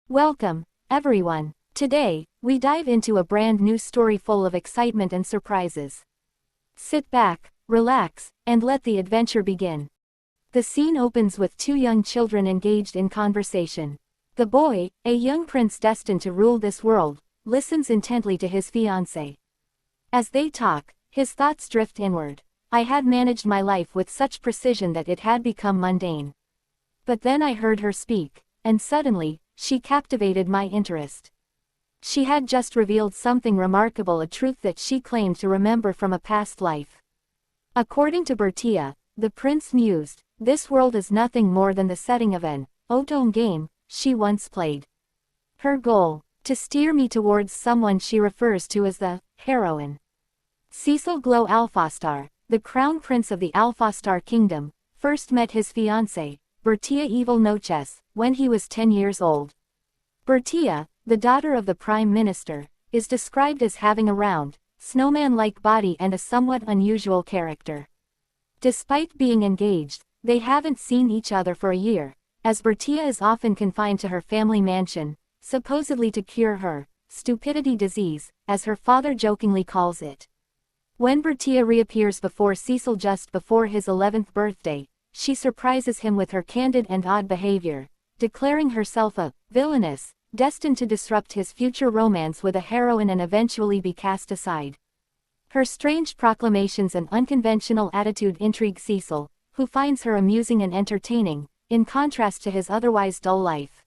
Welcome, everyone. Today, we dive into a brand new story full of excitement and surprises. Sit back, relax, and let the adventure begin. The scene opens with two young children engaged in conversation. The boy, a young prince destined to rule this world, listens intently to his fiancée. As they talk, his thoughts drift inward. I had managed my life with such precision that it had become mundane. But then I heard her speak, and suddenly, she captivated my interest. She had just revealed something remarkable, a truth that she claimed to remember from a past life. According to Bertia, the prince mused, this world is nothing more than the setting of an old game she once played. Her goal, to steer me towards someone she refers to as the heroine. Cecil Glow Alphastar, the crown prince of the Alphastar kingdom, first met his fiancée, Bertia Evil Noches, when he was 10 years old. Bertia, the daughter of the prime minister, is described as having a round, snowman-like body and a somewhat unusual character. Despite being engaged, they haven't seen each other for a year, as Bertia is often confined to her family mansion, supposedly to cure her stupidity disease, as her father jokingly calls it. When Bertia reappears before Cecil just before his 11th birthday, she surprises him with her candid and odd behavior, declaring herself a villainess, destined to disrupt his future romance with a heroine and eventually be cast aside. Her strange proclamations and unconventional attitude intrigue Cecil, who finds her amusing and entertaining, in contrast to his otherwise dull life.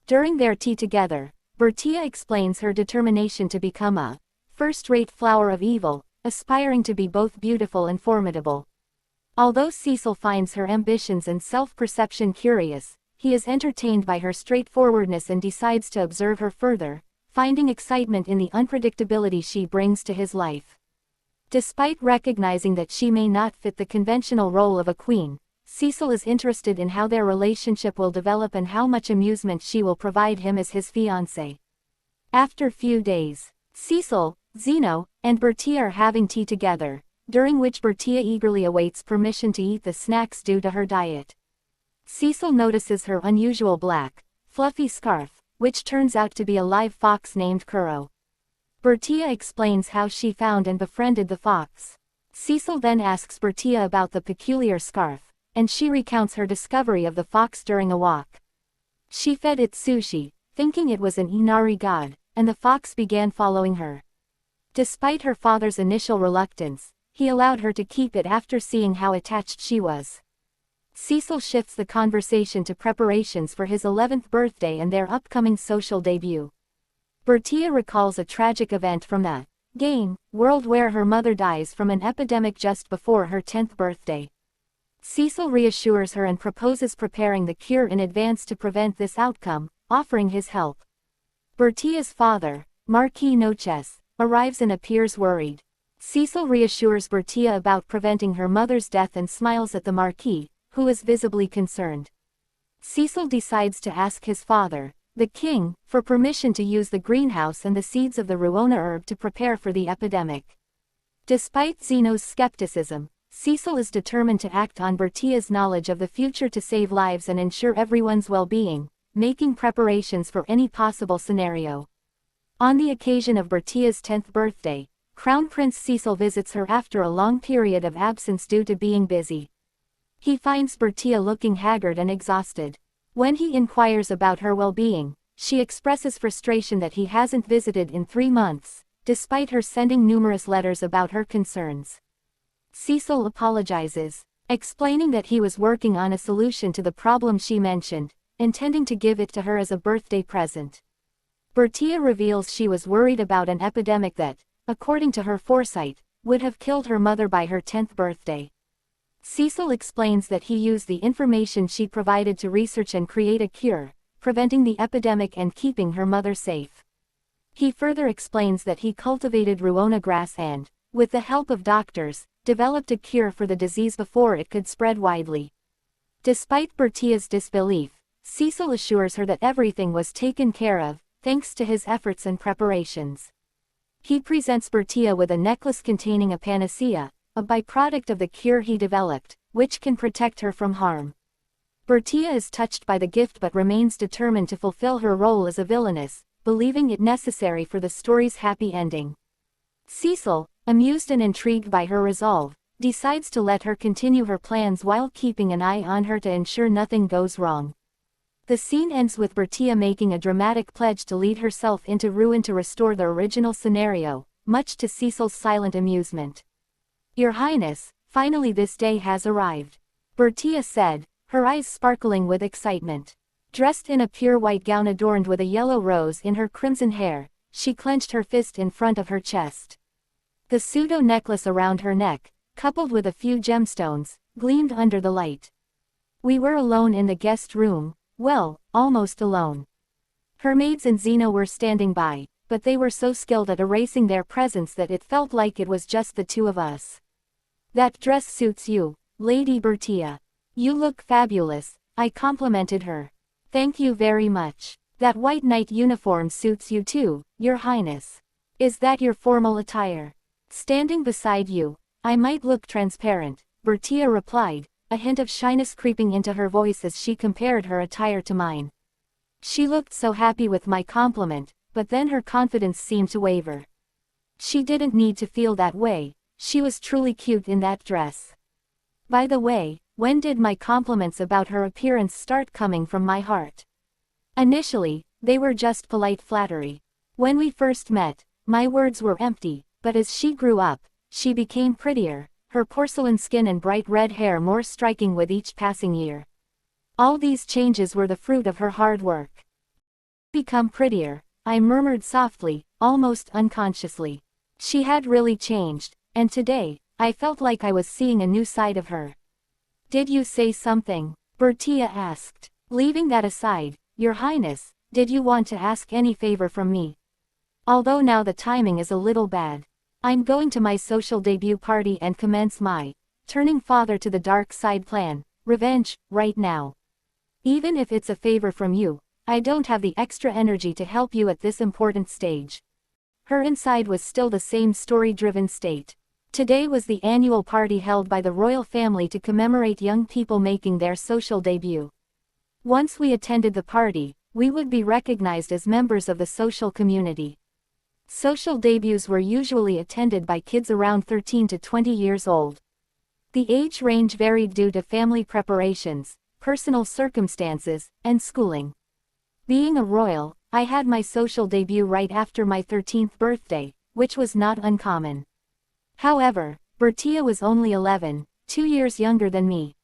During their tea together, Bertia explains her determination to become a first-rate flower of evil, aspiring to be both beautiful and formidable. Although Cecil finds her ambitions and self-perception curious, he is entertained by her straightforwardness and decides to observe her further, finding excitement in the unpredictability she brings to his life. Despite recognizing that she may not fit the conventional role of a queen, Cecil is interested in how their relationship will develop and how much amusement she will provide him as his fiancée. After few days, Cecil, Zeno, and Bertia are having tea together, during which Bertia eagerly awaits permission to eat the snacks due to her diet. Cecil notices her unusual black, fluffy scarf, which turns out to be a live fox named Kuro. Bertia explains how she found and befriended the fox. Cecil then asks Bertia about the peculiar scarf, and she recounts her discovery of the fox during a walk. She fed it sushi, thinking it was an Inari god, and the fox began following her. Despite her father's initial reluctance, he allowed her to keep it after seeing how attached she was. Cecil shifts the conversation to preparations for his 11th birthday and their upcoming social debut. Bertia recalls a tragic event from the game world where her mother dies from an epidemic just before her 10th birthday. Cecil reassures her and proposes preparing the cure in advance to prevent this outcome, offering his help. Bertia's father, Marquis Noches, arrives and appears worried. Cecil reassures Bertia about preventing her mother's death and smiles at the Marquis, who is visibly concerned. Cecil decides to ask his father, the king, for permission to use the greenhouse and the seeds of the Ruona herb to prepare for the epidemic. Despite Zeno's skepticism, Cecil is determined to act on Bertia's knowledge of the future to save lives and ensure everyone's well-being, making preparations for any possible scenario. On the occasion of Bertia's 10th birthday, Crown Prince Cecil visits her after a long period of absence due to being busy. He finds Bertia looking haggard and exhausted. When he inquires about her well-being, she expresses frustration that he hasn't visited in 3 months, despite her sending numerous letters about her concerns. Cecil apologizes, explaining that he was working on a solution to the problem she mentioned, intending to give it to her as a birthday present. Bertia reveals she was worried about an epidemic that, according to her foresight, would have killed her mother by her 10th birthday. Cecil explains that he used the information she provided to research and create a cure, preventing the epidemic and keeping her mother safe. He further explains that he cultivated Ruona grass and, with the help of doctors, developed a cure for the disease before it could spread widely. Despite Bertia's disbelief, Cecil assures her that everything was taken care of, thanks to his efforts and preparations. He presents Bertia with a necklace containing a panacea, a byproduct of the cure he developed, which can protect her from harm. Bertia is touched by the gift but remains determined to fulfill her role as a villainess, believing it necessary for the story's happy ending. Cecil, amused and intrigued by her resolve, decides to let her continue her plans while keeping an eye on her to ensure nothing goes wrong. The scene ends with Bertia making a dramatic pledge to lead herself into ruin to restore the original scenario, much to Cecil's silent amusement. "Your Highness, finally this day has arrived," Bertia said, her eyes sparkling with excitement. Dressed in a pure white gown adorned with a yellow rose in her crimson hair, she clenched her fist in front of her chest. The pseudo necklace around her neck, coupled with a few gemstones, gleamed under the light. We were alone in the guest room, well, almost alone. Her maids and Zeno were standing by, but they were so skilled at erasing their presence that it felt like it was just the two of us. "That dress suits you, Lady Bertia. You look fabulous," I complimented her. "Thank you very much. That white knight uniform suits you too, Your Highness. Is that your formal attire?" "Standing beside you, I might look transparent," Bertia replied, a hint of shyness creeping into her voice as she compared her attire to mine. She looked so happy with my compliment, but then her confidence seemed to waver. She didn't need to feel that way, she was truly cute in that dress. By the way, when did my compliments about her appearance start coming from my heart? Initially, they were just polite flattery. When we first met, my words were empty, but as she grew up, she became prettier, her porcelain skin and bright red hair more striking with each passing year. All these changes were the fruit of her hard work. "Become prettier," I murmured softly, almost unconsciously. She had really changed, and today, I felt like I was seeing a new side of her. "Did you say something?" Bertia asked. "Leaving that aside, Your Highness, did you want to ask any favor from me? Although now the timing is a little bad. I'm going to my social debut party and commence my turning father to the dark side plan, revenge, right now. Even if it's a favor from you, I don't have the extra energy to help you at this important stage." Her inside was still the same story-driven state. Today was the annual party held by the royal family to commemorate young people making their social debut. Once we attended the party, we would be recognized as members of the social community. Social debuts were usually attended by kids around 13 to 20 years old. The age range varied due to family preparations, personal circumstances, and schooling. Being a royal, I had my social debut right after my 13th birthday, which was not uncommon. However, Bertia was only 11, 2 years younger than me.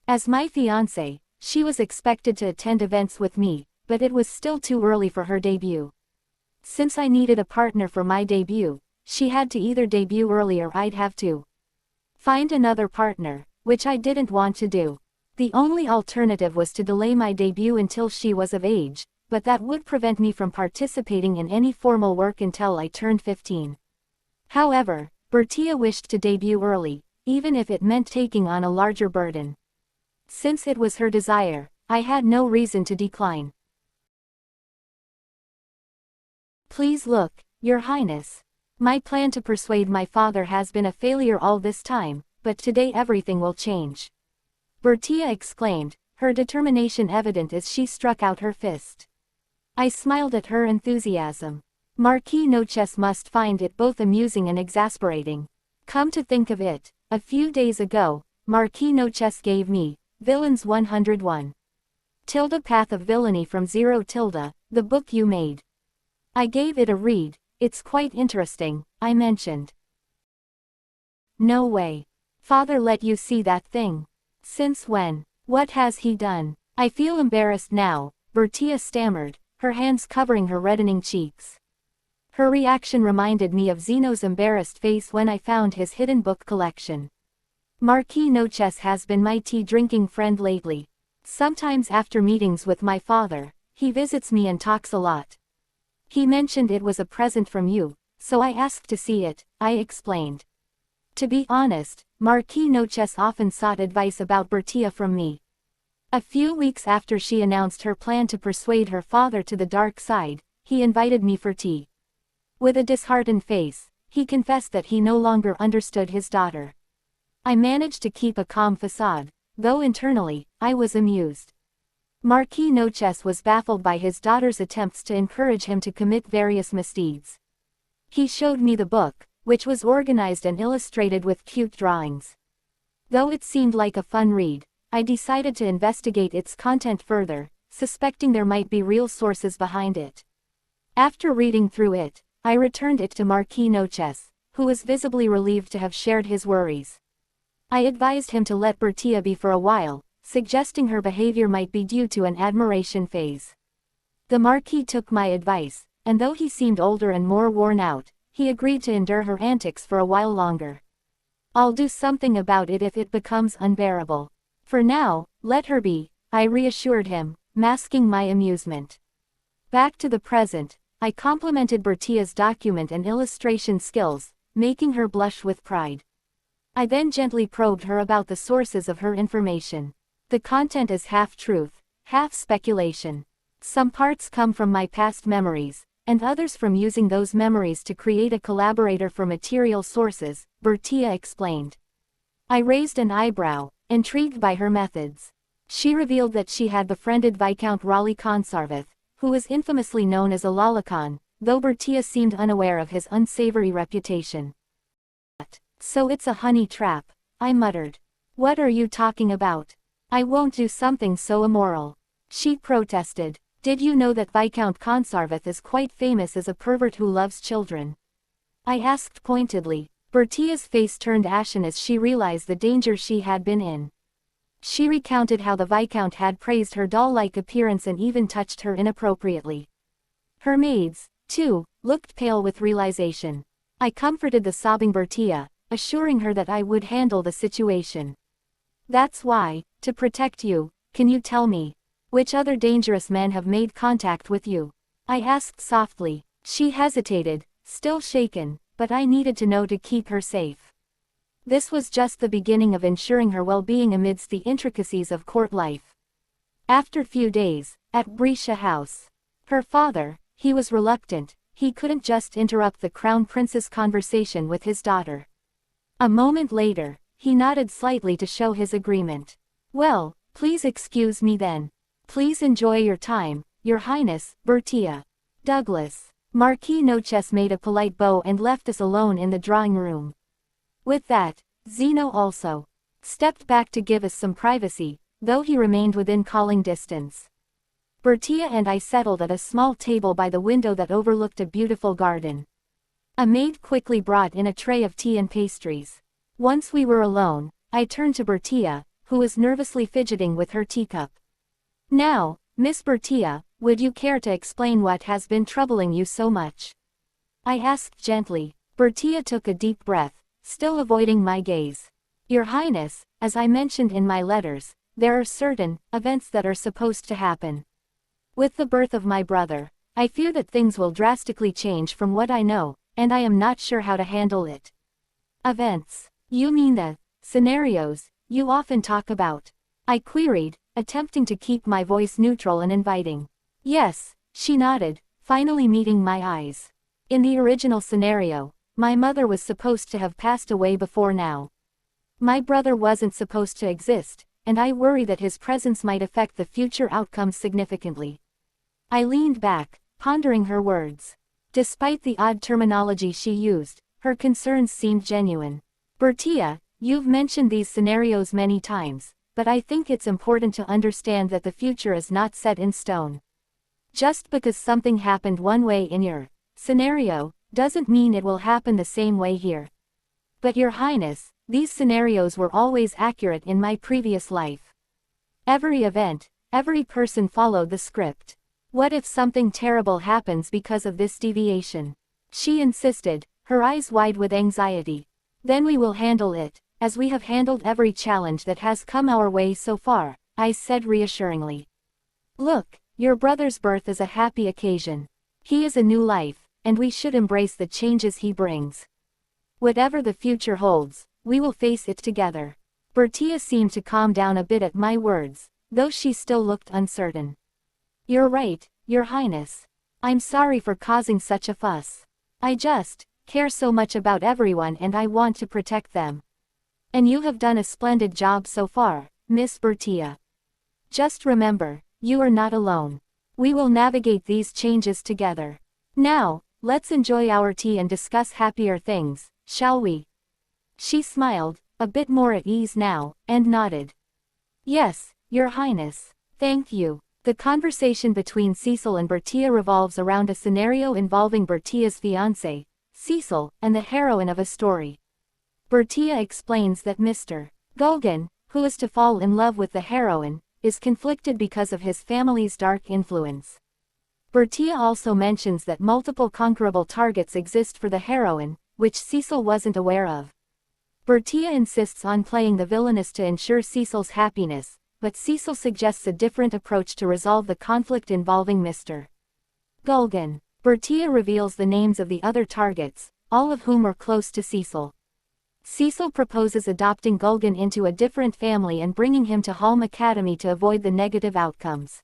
As my fiance, she was expected to attend events with me, but it was still too early for her debut. Since I needed a partner for my debut, she had to either debut early or I'd have to find another partner, which I didn't want to do. The only alternative was to delay my debut until she was of age, but that would prevent me from participating in any formal work until I turned 15. However, Bertia wished to debut early, even if it meant taking on a larger burden. Since it was her desire, I had no reason to decline. "Please look, Your Highness. My plan to persuade my father has been a failure all this time, but today everything will change," Bertia exclaimed, her determination evident as she struck out her fist. I smiled at her enthusiasm. Marquis Noches must find it both amusing and exasperating. Come to think of it, a few days ago, Marquis Noches gave me Villains 101. Path of Villainy from Zero Tilde, the book you made. I gave it a read. "It's quite interesting," I mentioned. "No way. Father let you see that thing? Since when? What has he done?" "I feel embarrassed now," Bertia stammered, her hands covering her reddening cheeks. Her reaction reminded me of Zeno's embarrassed face when I found his hidden book collection. Marquis Noches has been my tea-drinking friend lately. Sometimes after meetings with my father, he visits me and talks a lot. He mentioned it was a present from you, so I asked to see it, I explained. To be honest, Marquis Noches often sought advice about Bertia from me. A few weeks after she announced her plan to persuade her father to the dark side, he invited me for tea. With a disheartened face, he confessed that he no longer understood his daughter. I managed to keep a calm facade, though internally, I was amused. Marquis Noches was baffled by his daughter's attempts to encourage him to commit various misdeeds. He showed me the book, which was organized and illustrated with cute drawings. Though it seemed like a fun read, I decided to investigate its content further, suspecting there might be real sources behind it. After reading through it, I returned it to Marquis Noches, who was visibly relieved to have shared his worries. I advised him to let Bertia be for a while, suggesting her behavior might be due to an admiration phase. The Marquis took my advice, and though he seemed older and more worn out, he agreed to endure her antics for a while longer. I'll do something about it if it becomes unbearable. For now, let her be, I reassured him, masking my amusement. Back to the present, I complimented Bertia's document and illustration skills, making her blush with pride. I then gently probed her about the sources of her information. The content is half truth, half speculation. Some parts come from my past memories, and others from using those memories to create a collaborator for material sources, Bertia explained. I raised an eyebrow, intrigued by her methods. She revealed that she had befriended Viscount Raleigh Consarvith, who was infamously known as a lolicon, though Bertia seemed unaware of his unsavory reputation. So it's a honey trap, I muttered. What are you talking about? I won't do something so immoral. She protested. Did you know that Viscount Consarvith is quite famous as a pervert who loves children? I asked pointedly. Bertia's face turned ashen as she realized the danger she had been in. She recounted how the Viscount had praised her doll-like appearance and even touched her inappropriately. Her maids, too, looked pale with realization. I comforted the sobbing Bertia, assuring her that I would handle the situation. That's why, to protect you, can you tell me, which other dangerous men have made contact with you? I asked softly. She hesitated, still shaken, but I needed to know to keep her safe. This was just the beginning of ensuring her well-being amidst the intricacies of court life. After few days, at Brescia House. Her father, he was reluctant, he couldn't just interrupt the Crown Prince's conversation with his daughter. A moment later, he nodded slightly to show his agreement. Well, please excuse me then. Please enjoy your time, Your Highness, Bertia. Douglas. Marquis Noches made a polite bow and left us alone in the drawing room. With that, Zeno also stepped back to give us some privacy, though he remained within calling distance. Bertia and I settled at a small table by the window that overlooked a beautiful garden. A maid quickly brought in a tray of tea and pastries. Once we were alone, I turned to Bertia, who was nervously fidgeting with her teacup. Now, Miss Bertia, would you care to explain what has been troubling you so much? I asked gently. Bertia took a deep breath, still avoiding my gaze. Your Highness, as I mentioned in my letters, there are certain events that are supposed to happen. With the birth of my brother, I fear that things will drastically change from what I know, and I am not sure how to handle it. Events? You mean the scenarios you often talk about? I queried, attempting to keep my voice neutral and inviting. Yes, she nodded, finally meeting my eyes. In the original scenario, my mother was supposed to have passed away before now. My brother wasn't supposed to exist, and I worry that his presence might affect the future outcomes significantly. I leaned back, pondering her words. Despite the odd terminology she used, her concerns seemed genuine. Bertia, you've mentioned these scenarios many times, but I think it's important to understand that the future is not set in stone. Just because something happened one way in your scenario, doesn't mean it will happen the same way here. But Your Highness, these scenarios were always accurate in my previous life. Every event, every person followed the script. What if something terrible happens because of this deviation? She insisted, her eyes wide with anxiety. Then we will handle it, as we have handled every challenge that has come our way so far, I said reassuringly. Look, your brother's birth is a happy occasion. He is a new life, and we should embrace the changes he brings. Whatever the future holds, we will face it together. Bertia seemed to calm down a bit at my words, though she still looked uncertain. You're right, Your Highness. I'm sorry for causing such a fuss. I just care so much about everyone and I want to protect them. And you have done a splendid job so far, Miss Bertia. Just remember, you are not alone. We will navigate these changes together. Now, let's enjoy our tea and discuss happier things, shall we? She smiled, a bit more at ease now, and nodded. Yes, Your Highness. Thank you. The conversation between Cecil and Bertia revolves around a scenario involving Bertia's fiance, Cecil, and the heroine of a story. Bertia explains that Mr. Gulgan, who is to fall in love with the heroine, is conflicted because of his family's dark influence. Bertia also mentions that multiple conquerable targets exist for the heroine, which Cecil wasn't aware of. Bertia insists on playing the villainess to ensure Cecil's happiness, but Cecil suggests a different approach to resolve the conflict involving Mr. Gulgan. Bertia reveals the names of the other targets, all of whom were close to Cecil. Cecil proposes adopting Gulgan into a different family and bringing him to Halm Academy to avoid the negative outcomes.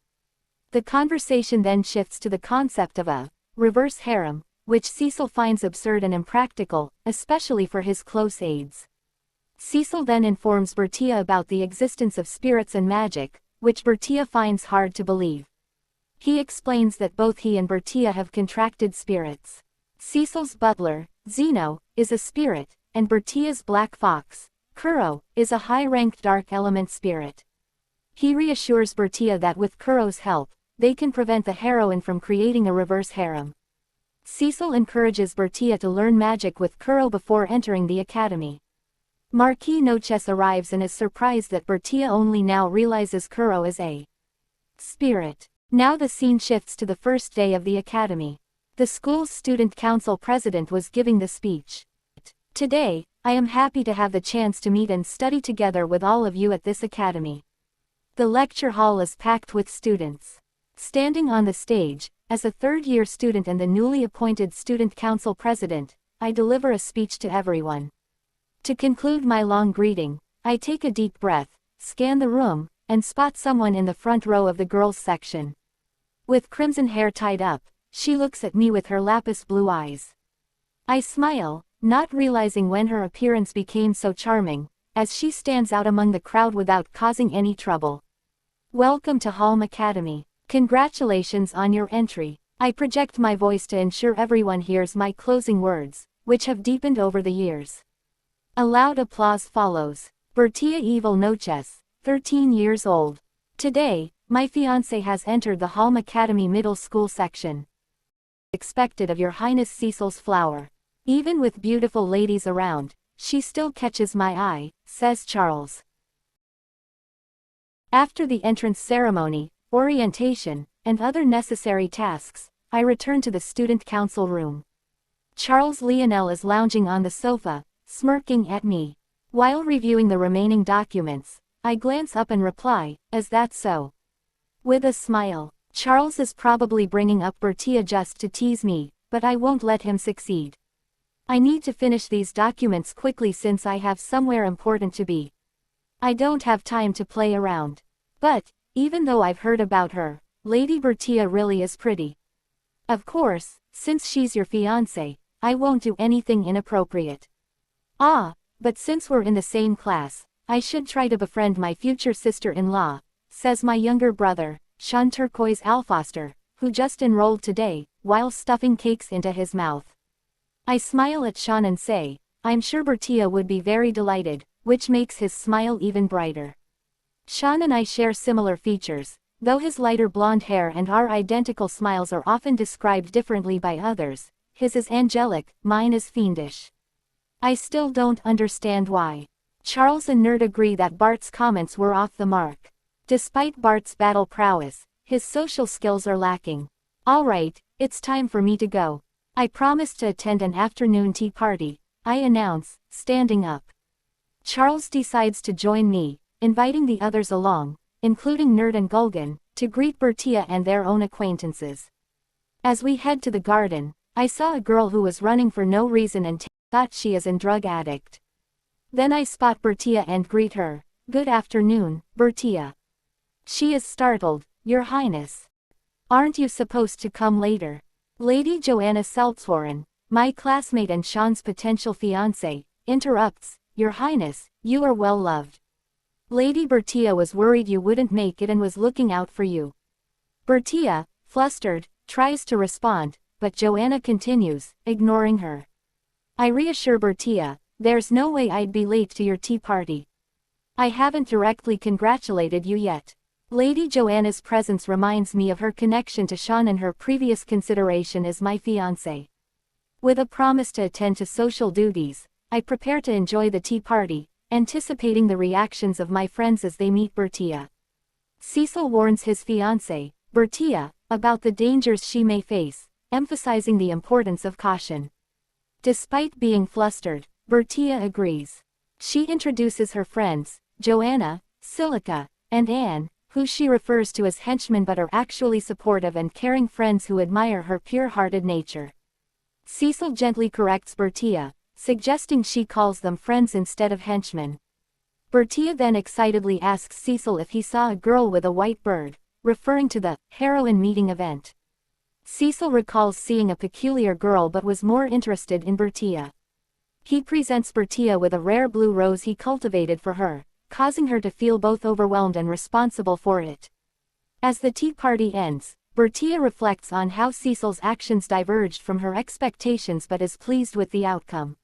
The conversation then shifts to the concept of a reverse harem, which Cecil finds absurd and impractical, especially for his close aides. Cecil then informs Bertia about the existence of spirits and magic, which Bertia finds hard to believe. He explains that both he and Bertia have contracted spirits. Cecil's butler, Zeno, is a spirit, and Bertia's black fox, Kuro, is a high-ranked dark element spirit. He reassures Bertia that with Kuro's help, they can prevent the heroine from creating a reverse harem. Cecil encourages Bertia to learn magic with Kuro before entering the academy. Marquis Noches arrives and is surprised that Bertia only now realizes Kuro is a spirit. Now the scene shifts to the first day of the academy. The school's student council president was giving the speech. Today, I am happy to have the chance to meet and study together with all of you at this academy. The lecture hall is packed with students. Standing on the stage, as a third-year student and the newly appointed student council president, I deliver a speech to everyone. To conclude my long greeting, I take a deep breath, scan the room, and spot someone in the front row of the girls' section. With crimson hair tied up, she looks at me with her lapis blue eyes. I smile, not realizing when her appearance became so charming, as she stands out among the crowd without causing any trouble. Welcome to Halm Academy. Congratulations on your entry. I project my voice to ensure everyone hears my closing words, which have deepened over the years. A loud applause follows. Bertia Evil Noches, 13 years old. Today, my fiancé has entered the Halm Academy Middle School section. Expected of Your Highness Cecil's flower. Even with beautiful ladies around, she still catches my eye, says Charles. After the entrance ceremony, orientation, and other necessary tasks, I return to the student council room. Charles Lionel is lounging on the sofa, smirking at me. While reviewing the remaining documents, I glance up and reply, "Is that so?" With a smile. Charles is probably bringing up Bertia just to tease me, but I won't let him succeed. I need to finish these documents quickly since I have somewhere important to be. I don't have time to play around. But, even though I've heard about her, Lady Bertia really is pretty. Of course, since she's your fiancé, I won't do anything inappropriate. Ah, but since we're in the same class, I should try to befriend my future sister-in-law, says my younger brother, Sean Turquoise Alfoster, who just enrolled today, while stuffing cakes into his mouth. I smile at Sean and say, I'm sure Bertia would be very delighted, which makes his smile even brighter. Sean and I share similar features, though his lighter blonde hair and our identical smiles are often described differently by others. His is angelic, mine is fiendish. I still don't understand why. Charles and Nerd agree that Bart's comments were off the mark. Despite Bart's battle prowess, his social skills are lacking. Alright, it's time for me to go. I promised to attend an afternoon tea party, I announce, standing up. Charles decides to join me, inviting the others along, including Nerd and Gulgan, to greet Bertia and their own acquaintances. As we head to the garden, I saw a girl who was running for no reason and thought she is a drug addict. Then I spot Bertia and greet her. Good afternoon, Bertia. She is startled. Your Highness. Aren't you supposed to come later? Lady Joanna Seltzhoren, my classmate and Sean's potential fiancé, interrupts. Your Highness, you are well loved. Lady Bertia was worried you wouldn't make it and was looking out for you. Bertia, flustered, tries to respond, but Joanna continues, ignoring her. I reassure Bertia, there's no way I'd be late to your tea party. I haven't directly congratulated you yet. Lady Joanna's presence reminds me of her connection to Sean and her previous consideration as my fiance. With a promise to attend to social duties, I prepare to enjoy the tea party, anticipating the reactions of my friends as they meet Bertia. Cecil warns his fiancée, Bertia, about the dangers she may face, emphasizing the importance of caution. Despite being flustered, Bertia agrees. She introduces her friends, Joanna, Silica, and Anne, who she refers to as henchmen but are actually supportive and caring friends who admire her pure-hearted nature. Cecil gently corrects Bertia, suggesting she calls them friends instead of henchmen. Bertia then excitedly asks Cecil if he saw a girl with a white bird, referring to the heroine meeting event. Cecil recalls seeing a peculiar girl but was more interested in Bertia. He presents Bertia with a rare blue rose he cultivated for her, causing her to feel both overwhelmed and responsible for it. As the tea party ends, Bertia reflects on how Cecil's actions diverged from her expectations but is pleased with the outcome.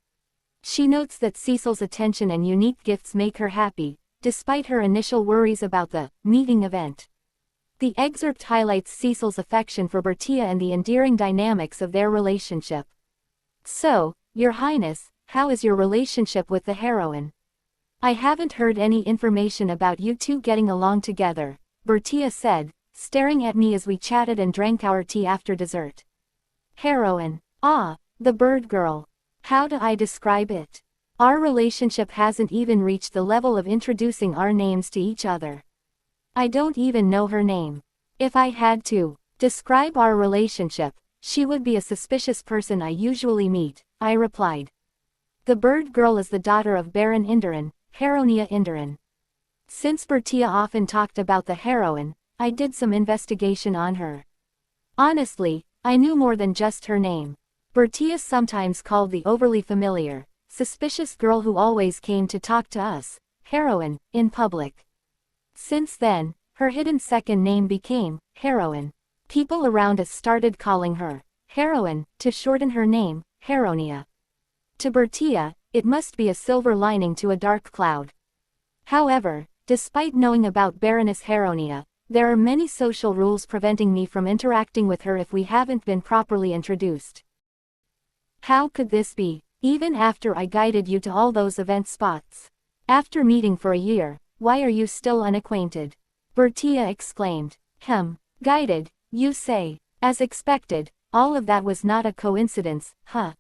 She notes that Cecil's attention and unique gifts make her happy, despite her initial worries about the meeting event. The excerpt highlights Cecil's affection for Bertia and the endearing dynamics of their relationship. So, Your Highness, how is your relationship with the heroine? I haven't heard any information about you two getting along together, Bertia said, staring at me as we chatted and drank our tea after dessert. Heroine. Ah, the bird girl. How do I describe it? Our relationship hasn't even reached the level of introducing our names to each other. I don't even know her name. If I had to describe our relationship, she would be a suspicious person I usually meet, I replied. The bird girl is the daughter of Baron Inderen, Heronia Inderen. Since Bertia often talked about the heroine, I did some investigation on her. Honestly, I knew more than just her name. Bertia sometimes called the overly familiar, suspicious girl who always came to talk to us, heroine, in public. Since then, her hidden second name became heroine. People around us started calling her heroine to shorten her name, Heronia. To Bertia, it must be a silver lining to a dark cloud. However, despite knowing about Baroness Heronia, there are many social rules preventing me from interacting with her if we haven't been properly introduced. How could this be, even after I guided you to all those event spots? After meeting for a year, why are you still unacquainted? Bertia exclaimed. Guided, you say. As expected, all of that was not a coincidence, huh?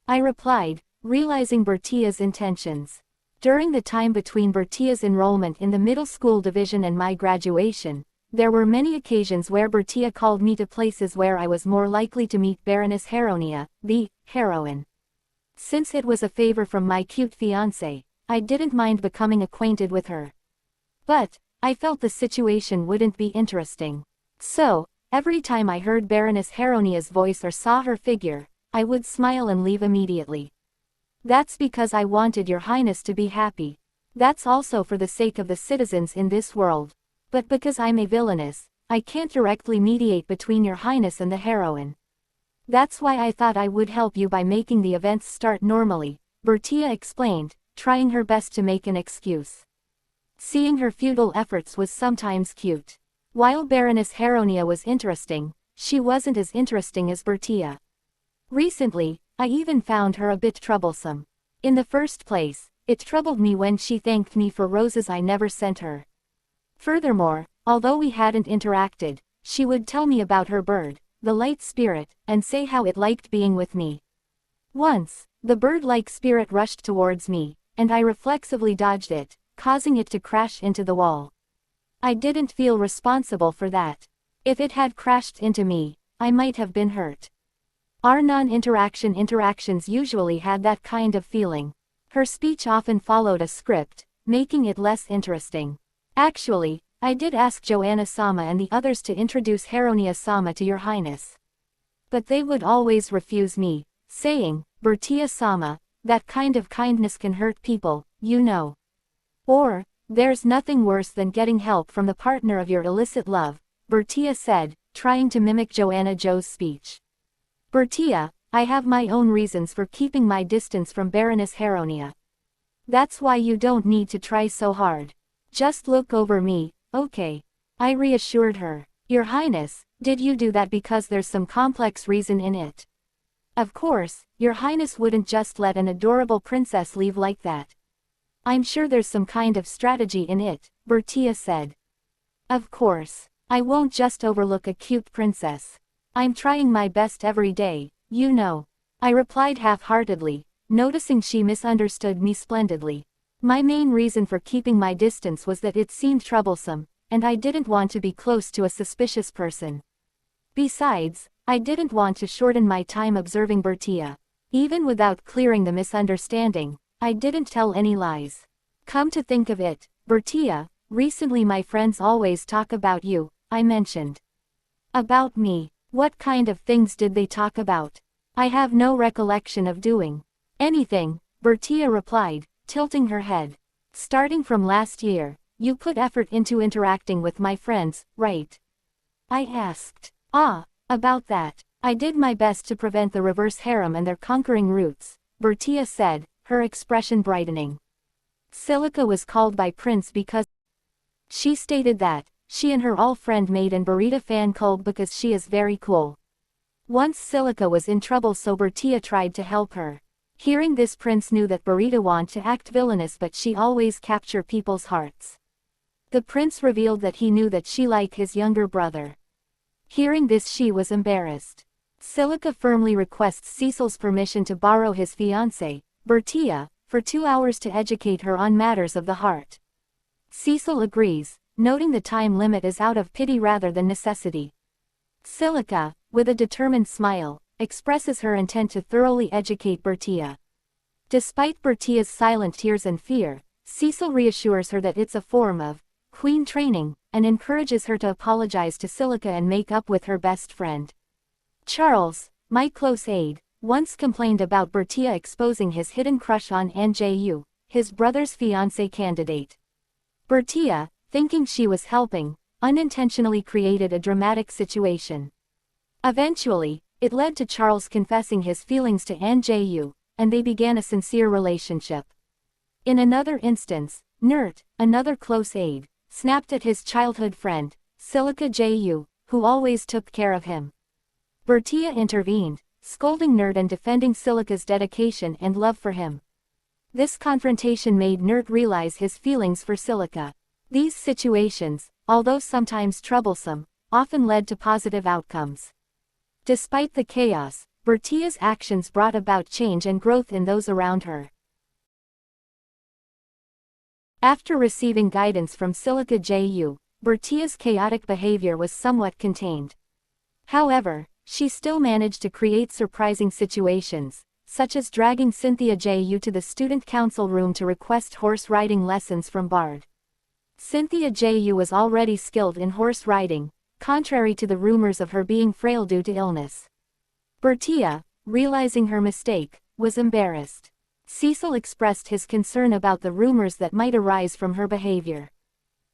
I replied, realizing Bertia's intentions. During the time between Bertia's enrollment in the middle school division and my graduation, there were many occasions where Bertia called me to places where I was more likely to meet Baroness Heronia, the heroine. Since it was a favor from my cute fiancé, I didn't mind becoming acquainted with her. But, I felt the situation wouldn't be interesting. So, every time I heard Baroness Heronia's voice or saw her figure, I would smile and leave immediately. That's because I wanted Your Highness to be happy. That's also for the sake of the citizens in this world. But because I'm a villainess, I can't directly mediate between Your Highness and the heroine. That's why I thought I would help you by making the events start normally, Bertia explained, trying her best to make an excuse. Seeing her futile efforts was sometimes cute. While Baroness Heronia was interesting, she wasn't as interesting as Bertia. Recently, I even found her a bit troublesome. In the first place, it troubled me when she thanked me for roses I never sent her. Furthermore, although we hadn't interacted, she would tell me about her bird, the light spirit, and say how it liked being with me. Once, the bird-like spirit rushed towards me, and I reflexively dodged it, causing it to crash into the wall. I didn't feel responsible for that. If it had crashed into me, I might have been hurt. Our non-interaction interactions usually had that kind of feeling. Her speech often followed a script, making it less interesting. Actually, I did ask Joanna-sama and the others to introduce Heronia-sama to Your Highness. But they would always refuse me, saying, Bertia-sama, that kind of kindness can hurt people, you know. Or, There's nothing worse than getting help from the partner of your illicit love, Bertia said, trying to mimic Joanna Joe's speech. Bertia, I have my own reasons for keeping my distance from Baroness Heronia. That's why you don't need to try so hard. Just look over me, okay? I reassured her. Your Highness, did you do that because there's some complex reason in it? Of course, Your Highness wouldn't just let an adorable princess leave like that. I'm sure there's some kind of strategy in it, Bertia said. Of course. I won't just overlook a cute princess. I'm trying my best every day, you know. I replied half-heartedly, noticing she misunderstood me splendidly. My main reason for keeping my distance was that it seemed troublesome, and I didn't want to be close to a suspicious person. Besides, I didn't want to shorten my time observing Bertia. Even without clearing the misunderstanding, I didn't tell any lies. Come to think of it, Bertia, recently my friends always talk about you, I mentioned. About me? What kind of things did they talk about? I have no recollection of doing anything, Bertia replied, tilting her head. Starting from last year, you put effort into interacting with my friends, right? I asked. Ah, about that. I did my best to prevent the reverse harem and their conquering roots, Bertia said, her expression brightening. Silica was called by Prince because she stated that she and her all-friend made an Burita fan called because she is very cool. Once Silica was in trouble, so Bertia tried to help her. Hearing this, Prince knew that Burita wanted to act villainous, but she always captured people's hearts. The prince revealed that he knew that she liked his younger brother. Hearing this, she was embarrassed. Silica firmly requests Cecil's permission to borrow his fiance, Bertia, for 2 hours to educate her on matters of the heart. Cecil agrees, noting the time limit is out of pity rather than necessity. Silica, with a determined smile, expresses her intent to thoroughly educate Bertia. Despite Bertia's silent tears and fear, Cecil reassures her that it's a form of queen training, and encourages her to apologize to Silica and make up with her best friend. Charles, my close aide, once complained about Bertia exposing his hidden crush on Anju, his brother's fiancé candidate. Bertia, thinking she was helping, unintentionally created a dramatic situation. Eventually, it led to Charles confessing his feelings to Anju, and they began a sincere relationship. In another instance, Nert, another close aide, snapped at his childhood friend, Silica Ju, who always took care of him. Bertia intervened, scolding Nert and defending Silica's dedication and love for him. This confrontation made Nert realize his feelings for Silica. These situations, although sometimes troublesome, often led to positive outcomes. Despite the chaos, Bertia's actions brought about change and growth in those around her. After receiving guidance from Silica Ju, Bertia's chaotic behavior was somewhat contained. However, she still managed to create surprising situations, such as dragging Cynthia Ju to the student council room to request horse riding lessons from Bard. Cynthia Ju was already skilled in horse riding, contrary to the rumors of her being frail due to illness. Bertia, realizing her mistake, was embarrassed. Cecil expressed his concern about the rumors that might arise from her behavior.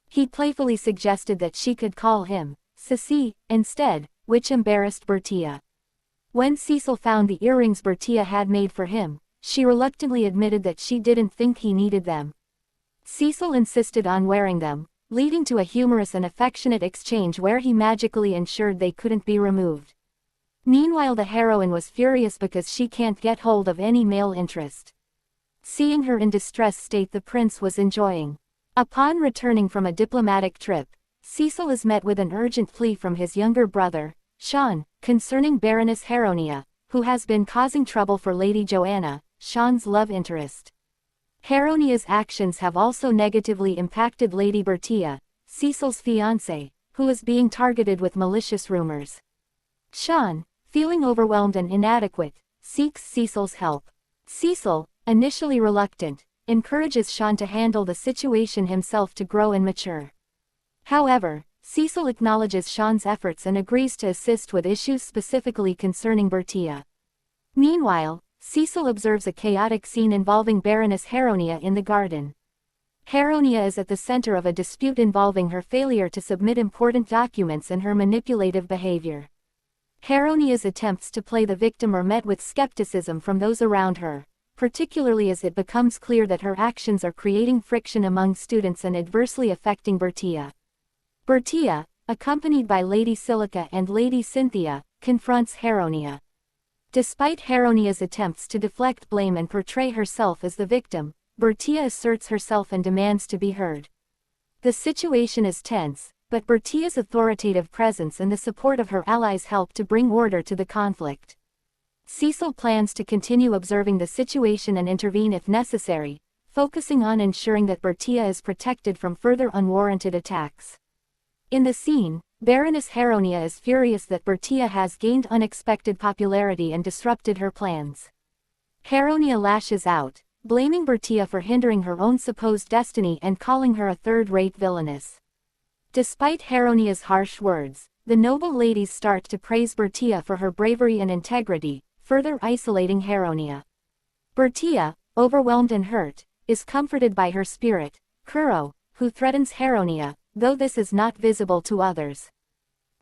He playfully suggested that she could call him Sissy instead, which embarrassed Bertia. When Cecil found the earrings Bertia had made for him, she reluctantly admitted that she didn't think he needed them. Cecil insisted on wearing them, leading to a humorous and affectionate exchange where he magically ensured they couldn't be removed. Meanwhile, the heroine was furious because she can't get hold of any male interest. Seeing her in distress state the prince was enjoying. Upon returning from a diplomatic trip, Cecil is met with an urgent plea from his younger brother, Sean, concerning Baroness Heronia, who has been causing trouble for Lady Joanna, Sean's love interest. Heronia's actions have also negatively impacted Lady Bertia, Cecil's fiancé, who is being targeted with malicious rumors. Sean, feeling overwhelmed and inadequate, seeks Cecil's help. Cecil, initially reluctant, encourages Sean to handle the situation himself to grow and mature. However, Cecil acknowledges Sean's efforts and agrees to assist with issues specifically concerning Bertia. Meanwhile, Cecil observes a chaotic scene involving Baroness Heronia in the garden. Heronia is at the center of a dispute involving her failure to submit important documents and her manipulative behavior. Heronia's attempts to play the victim are met with skepticism from those around her, particularly as it becomes clear that her actions are creating friction among students and adversely affecting Bertia. Bertia, accompanied by Lady Silica and Lady Cynthia, confronts Heronia. Despite Heronia's attempts to deflect blame and portray herself as the victim, Bertia asserts herself and demands to be heard. The situation is tense, but Bertia's authoritative presence and the support of her allies help to bring order to the conflict. Cecil plans to continue observing the situation and intervene if necessary, focusing on ensuring that Bertia is protected from further unwarranted attacks. In the scene, Baroness Heronia is furious that Bertia has gained unexpected popularity and disrupted her plans. Heronia lashes out, blaming Bertia for hindering her own supposed destiny and calling her a third-rate villainess. Despite Heronia's harsh words, the noble ladies start to praise Bertia for her bravery and integrity, further isolating Heronia. Bertia, overwhelmed and hurt, is comforted by her spirit, Kuro, who threatens Heronia, though this is not visible to others.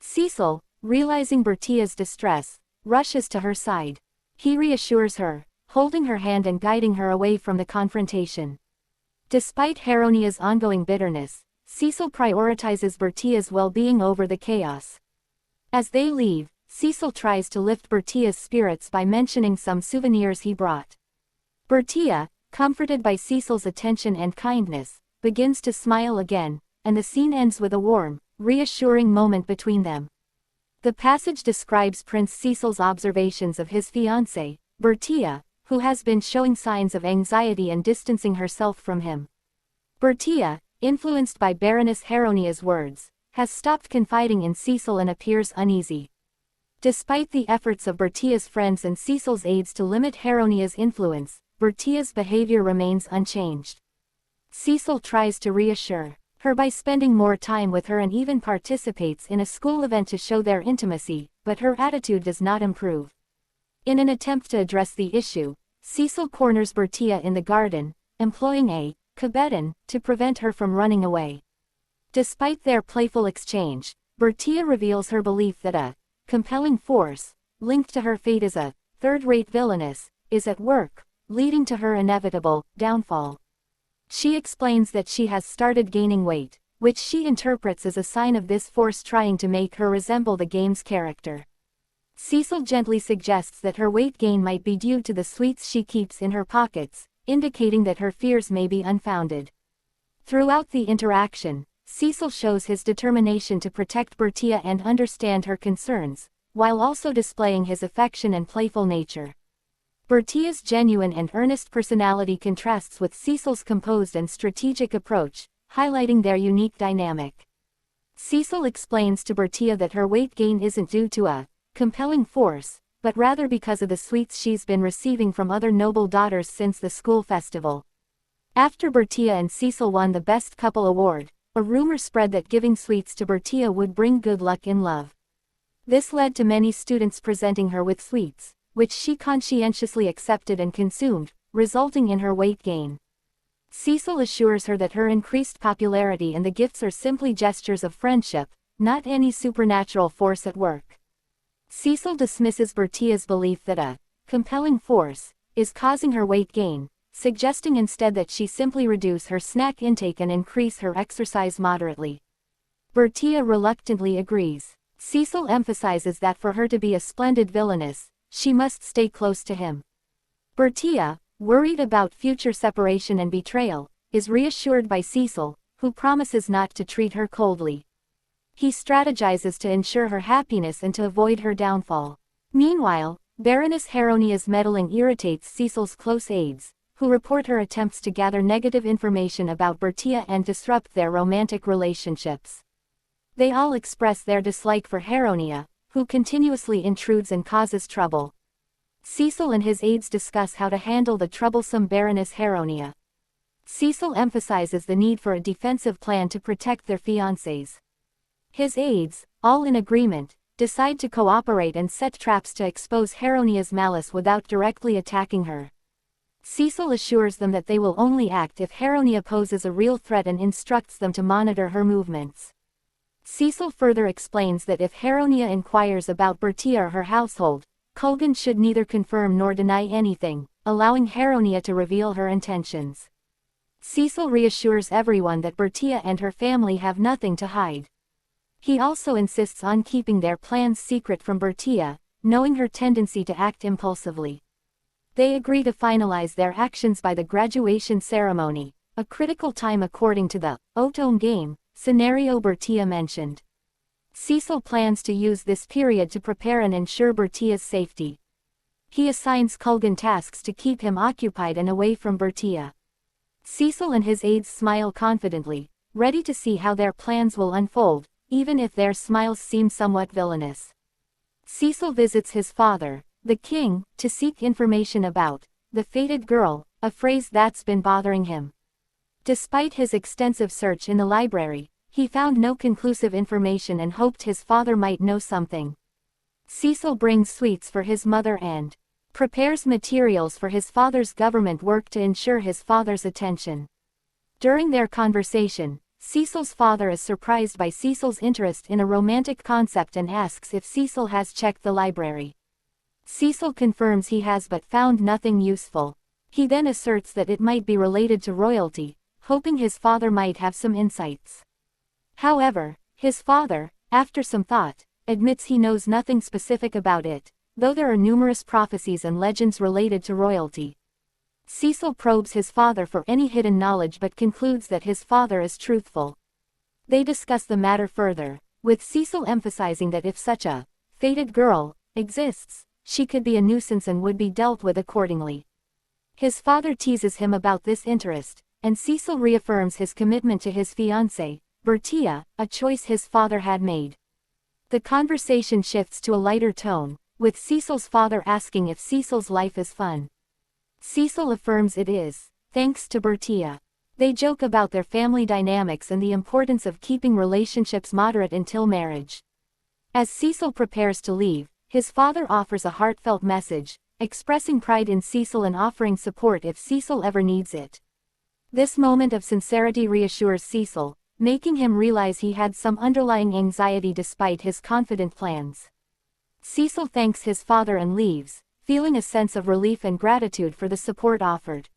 Cecil, realizing Bertia's distress, rushes to her side. He reassures her, holding her hand and guiding her away from the confrontation. Despite Heronia's ongoing bitterness, Cecil prioritizes Bertia's well-being over the chaos. As they leave, Cecil tries to lift Bertia's spirits by mentioning some souvenirs he brought. Bertia, comforted by Cecil's attention and kindness, begins to smile again, and the scene ends with a warm, reassuring moment between them. The passage describes Prince Cecil's observations of his fiancée, Bertia, who has been showing signs of anxiety and distancing herself from him. Bertia, influenced by Baroness Heronia's words, has stopped confiding in Cecil and appears uneasy. Despite the efforts of Bertia's friends and Cecil's aides to limit Heronia's influence, Bertia's behavior remains unchanged. Cecil tries to reassure her by spending more time with her and even participates in a school event to show their intimacy, but her attitude does not improve. In an attempt to address the issue, Cecil corners Bertia in the garden, employing a Tibetan to prevent her from running away. Despite their playful exchange, Bertia reveals her belief that a compelling force, linked to her fate as a third-rate villainess, is at work, leading to her inevitable downfall. She explains that she has started gaining weight, which she interprets as a sign of this force trying to make her resemble the game's character. Cecil gently suggests that her weight gain might be due to the sweets she keeps in her pockets, indicating that her fears may be unfounded. Throughout the interaction, Cecil shows his determination to protect Bertia and understand her concerns, while also displaying his affection and playful nature. Bertia's genuine and earnest personality contrasts with Cecil's composed and strategic approach, highlighting their unique dynamic. Cecil explains to Bertia that her weight gain isn't due to a compelling force, but rather because of the sweets she's been receiving from other noble daughters since the school festival. After Bertia and Cecil won the Best Couple award, a rumor spread that giving sweets to Bertia would bring good luck in love. This led to many students presenting her with sweets, which she conscientiously accepted and consumed, resulting in her weight gain. Cecil assures her that her increased popularity and the gifts are simply gestures of friendship, not any supernatural force at work. Cecil dismisses Bertia's belief that a compelling force is causing her weight gain, suggesting instead that she simply reduce her snack intake and increase her exercise moderately. Bertia reluctantly agrees. Cecil emphasizes that for her to be a splendid villainess, she must stay close to him. Bertia, worried about future separation and betrayal, is reassured by Cecil, who promises not to treat her coldly. He strategizes to ensure her happiness and to avoid her downfall. Meanwhile, Baroness Heronia's meddling irritates Cecil's close aides, who report her attempts to gather negative information about Bertia and disrupt their romantic relationships. They all express their dislike for Heronia, who continuously intrudes and causes trouble. Cecil and his aides discuss how to handle the troublesome Baroness Heronia. Cecil emphasizes the need for a defensive plan to protect their fiancés. His aides, all in agreement, decide to cooperate and set traps to expose Heronia's malice without directly attacking her. Cecil assures them that they will only act if Heronia poses a real threat and instructs them to monitor her movements. Cecil further explains that if Heronia inquires about Bertia or her household, Culgan should neither confirm nor deny anything, allowing Heronia to reveal her intentions. Cecil reassures everyone that Bertia and her family have nothing to hide. He also insists on keeping their plans secret from Bertia, knowing her tendency to act impulsively. They agree to finalize their actions by the graduation ceremony, a critical time according to the Otome game scenario Bertia mentioned. Cecil plans to use this period to prepare and ensure Bertia's safety. He assigns Culgan tasks to keep him occupied and away from Bertia. Cecil and his aides smile confidently, ready to see how their plans will unfold, even if their smiles seem somewhat villainous. Cecil visits his father, the king, to seek information about the fated girl, a phrase that's been bothering him. Despite his extensive search in the library, he found no conclusive information and hoped his father might know something. Cecil brings sweets for his mother and prepares materials for his father's government work to ensure his father's attention. During their conversation, Cecil's father is surprised by Cecil's interest in a romantic concept and asks if Cecil has checked the library. Cecil confirms he has but found nothing useful. He then asserts that it might be related to royalty, hoping his father might have some insights. However, his father, after some thought, admits he knows nothing specific about it, though there are numerous prophecies and legends related to royalty. Cecil probes his father for any hidden knowledge but concludes that his father is truthful. They discuss the matter further, with Cecil emphasizing that if such a fated girl exists, she could be a nuisance and would be dealt with accordingly. His father teases him about this interest, and Cecil reaffirms his commitment to his fiancée, Bertia, a choice his father had made. The conversation shifts to a lighter tone, with Cecil's father asking if Cecil's life is fun. Cecil affirms it is, thanks to Bertia. They joke about their family dynamics and the importance of keeping relationships moderate until marriage. As Cecil prepares to leave, his father offers a heartfelt message, expressing pride in Cecil and offering support if Cecil ever needs it. This moment of sincerity reassures Cecil, making him realize he had some underlying anxiety despite his confident plans. Cecil thanks his father and leaves, feeling a sense of relief and gratitude for the support offered.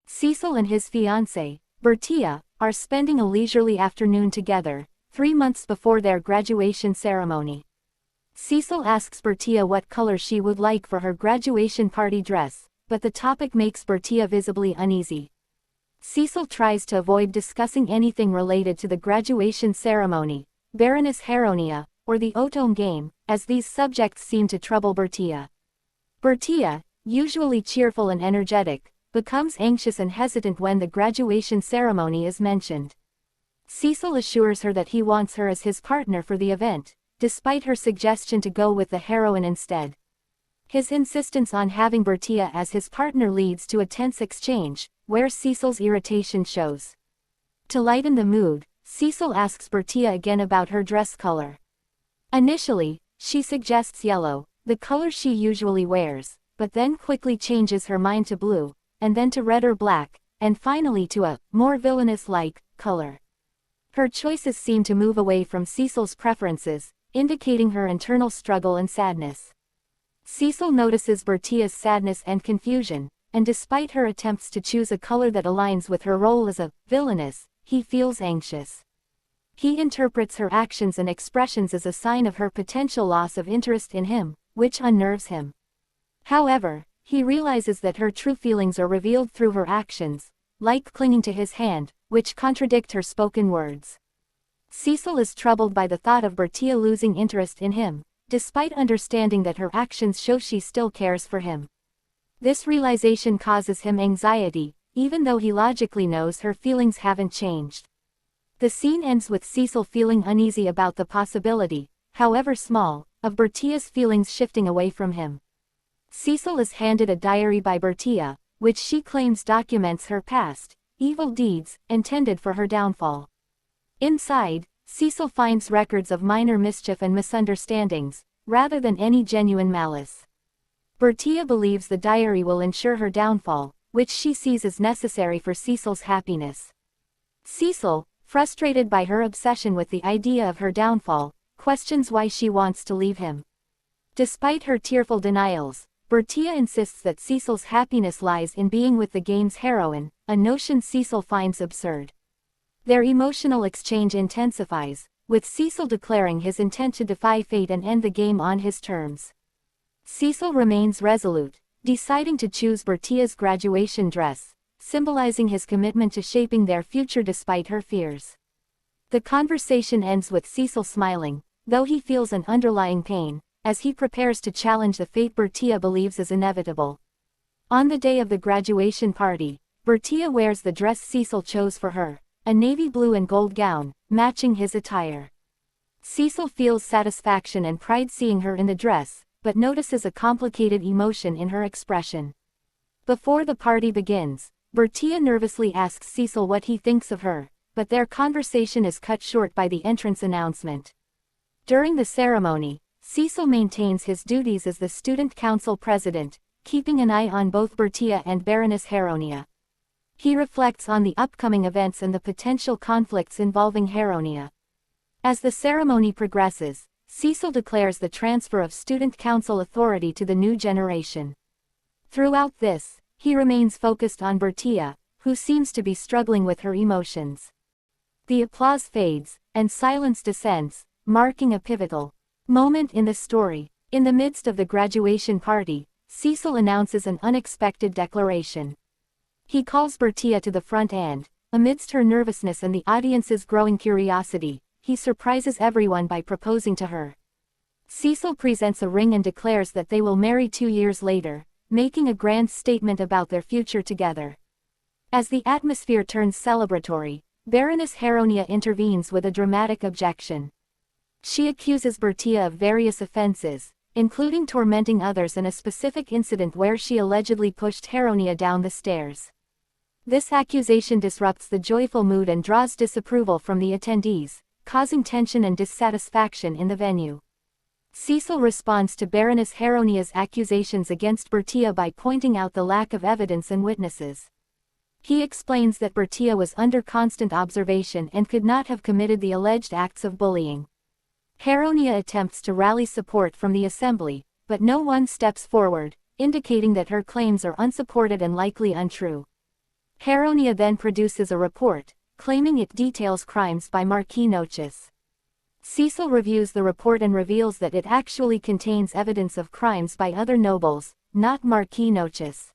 Cecil and his fiancée, Bertia, are spending a leisurely afternoon together, 3 months before their graduation ceremony. Cecil asks Bertia what color she would like for her graduation party dress, but the topic makes Bertia visibly uneasy. Cecil tries to avoid discussing anything related to the graduation ceremony, Baroness Heronia, or the Otome game, as these subjects seem to trouble Bertia. Bertia, usually cheerful and energetic, becomes anxious and hesitant when the graduation ceremony is mentioned. Cecil assures her that he wants her as his partner for the event, despite her suggestion to go with the heroine instead. His insistence on having Bertia as his partner leads to a tense exchange, where Cecil's irritation shows. To lighten the mood, Cecil asks Bertia again about her dress color. Initially, she suggests yellow, the color she usually wears, but then quickly changes her mind to blue, and then to red or black, and finally to a more villainous-like color. Her choices seem to move away from Cecil's preferences, indicating her internal struggle and sadness. Cecil notices Bertia's sadness and confusion, and despite her attempts to choose a color that aligns with her role as a villainess, he feels anxious. He interprets her actions and expressions as a sign of her potential loss of interest in him, which unnerves him. However, he realizes that her true feelings are revealed through her actions, like clinging to his hand, which contradict her spoken words. Cecil is troubled by the thought of Bertia losing interest in him, despite understanding that her actions show she still cares for him. This realization causes him anxiety, even though he logically knows her feelings haven't changed. The scene ends with Cecil feeling uneasy about the possibility, however small, of Bertia's feelings shifting away from him. Cecil is handed a diary by Bertia, which she claims documents her past evil deeds, intended for her downfall. Inside, Cecil finds records of minor mischief and misunderstandings, rather than any genuine malice. Bertia believes the diary will ensure her downfall, which she sees as necessary for Cecil's happiness. Cecil, frustrated by her obsession with the idea of her downfall, questions why she wants to leave him. Despite her tearful denials, Bertia insists that Cecil's happiness lies in being with the game's heroine, a notion Cecil finds absurd. Their emotional exchange intensifies, with Cecil declaring his intent to defy fate and end the game on his terms. Cecil remains resolute, deciding to choose Bertia's graduation dress, symbolizing his commitment to shaping their future despite her fears. The conversation ends with Cecil smiling, though he feels an underlying pain, as he prepares to challenge the fate Bertia believes is inevitable. On the day of the graduation party, Bertia wears the dress Cecil chose for her, a navy blue and gold gown, matching his attire. Cecil feels satisfaction and pride seeing her in the dress, but notices a complicated emotion in her expression. Before the party begins, Bertia nervously asks Cecil what he thinks of her, but their conversation is cut short by the entrance announcement. During the ceremony, Cecil maintains his duties as the student council president, keeping an eye on both Bertia and Baroness Heronia. He reflects on the upcoming events and the potential conflicts involving Heronia. As the ceremony progresses, Cecil declares the transfer of student council authority to the new generation. Throughout this, he remains focused on Bertia, who seems to be struggling with her emotions. The applause fades, and silence descends, marking a pivotal moment in the story. In the midst of the graduation party, Cecil announces an unexpected declaration. He calls Bertia to the front and, amidst her nervousness and the audience's growing curiosity, he surprises everyone by proposing to her. Cecil presents a ring and declares that they will marry 2 years later, making a grand statement about their future together. As the atmosphere turns celebratory, Baroness Heronia intervenes with a dramatic objection. She accuses Bertia of various offenses, including tormenting others and a specific incident where she allegedly pushed Heronia down the stairs. This accusation disrupts the joyful mood and draws disapproval from the attendees, causing tension and dissatisfaction in the venue. Cecil responds to Baroness Heronia's accusations against Bertia by pointing out the lack of evidence and witnesses. He explains that Bertia was under constant observation and could not have committed the alleged acts of bullying. Heronia attempts to rally support from the assembly, but no one steps forward, indicating that her claims are unsupported and likely untrue. Heronia then produces a report, claiming it details crimes by Marquis Noches. Cecil reviews the report and reveals that it actually contains evidence of crimes by other nobles, not Marquis Noches.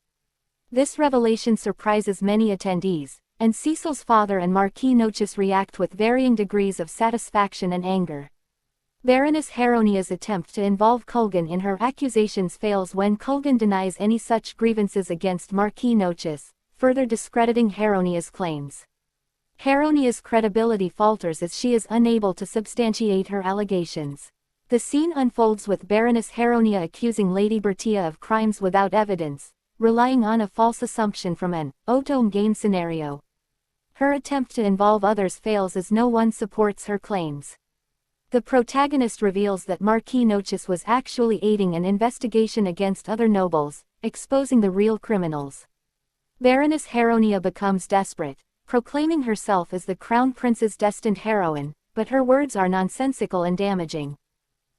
This revelation surprises many attendees, and Cecil's father and Marquis Noches react with varying degrees of satisfaction and anger. Baroness Heronia's attempt to involve Culgan in her accusations fails when Culgan denies any such grievances against Marquis Noches, further discrediting Heronia's claims. Heronia's credibility falters as she is unable to substantiate her allegations. The scene unfolds with Baroness Heronia accusing Lady Bertia of crimes without evidence, relying on a false assumption from an auto game scenario. Her attempt to involve others fails as no one supports her claims. The protagonist reveals that Marquis Noches was actually aiding an investigation against other nobles, exposing the real criminals. Baroness Heronia becomes desperate, proclaiming herself as the Crown Prince's destined heroine, but her words are nonsensical and damaging.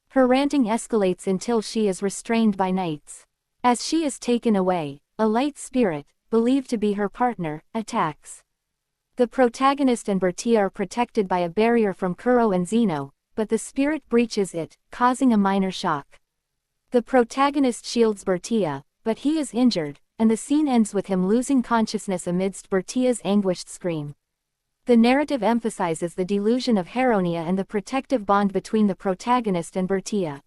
Her ranting escalates until she is restrained by knights. As she is taken away, a light spirit, believed to be her partner, attacks. The protagonist and Bertia are protected by a barrier from Kuro and Zeno, but the spirit breaches it, causing a minor shock. The protagonist shields Bertia, but he is injured, and the scene ends with him losing consciousness amidst Bertia's anguished scream. The narrative emphasizes the delusion of Heronia and the protective bond between the protagonist and Bertia.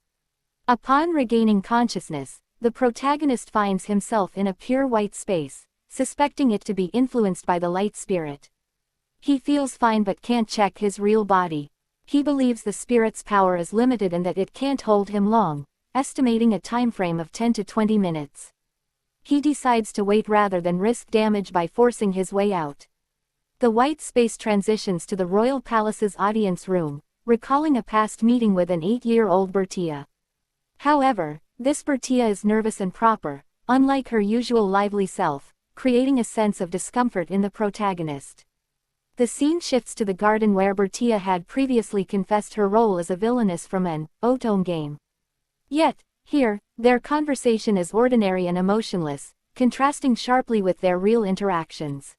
Upon regaining consciousness, the protagonist finds himself in a pure white space, suspecting it to be influenced by the light spirit. He feels fine but can't check his real body. He believes the spirit's power is limited and that it can't hold him long, estimating a time frame of 10 to 20 minutes. He decides to wait rather than risk damage by forcing his way out. The white space transitions to the royal palace's audience room, recalling a past meeting with an 8-year-old Bertia. However, This Bertia is nervous and proper, unlike her usual lively self, creating a sense of discomfort in the protagonist. The scene shifts to the garden where Bertia had previously confessed her role as a villainess from an otome game. Yet, here, their conversation is ordinary and emotionless, contrasting sharply with their real interactions.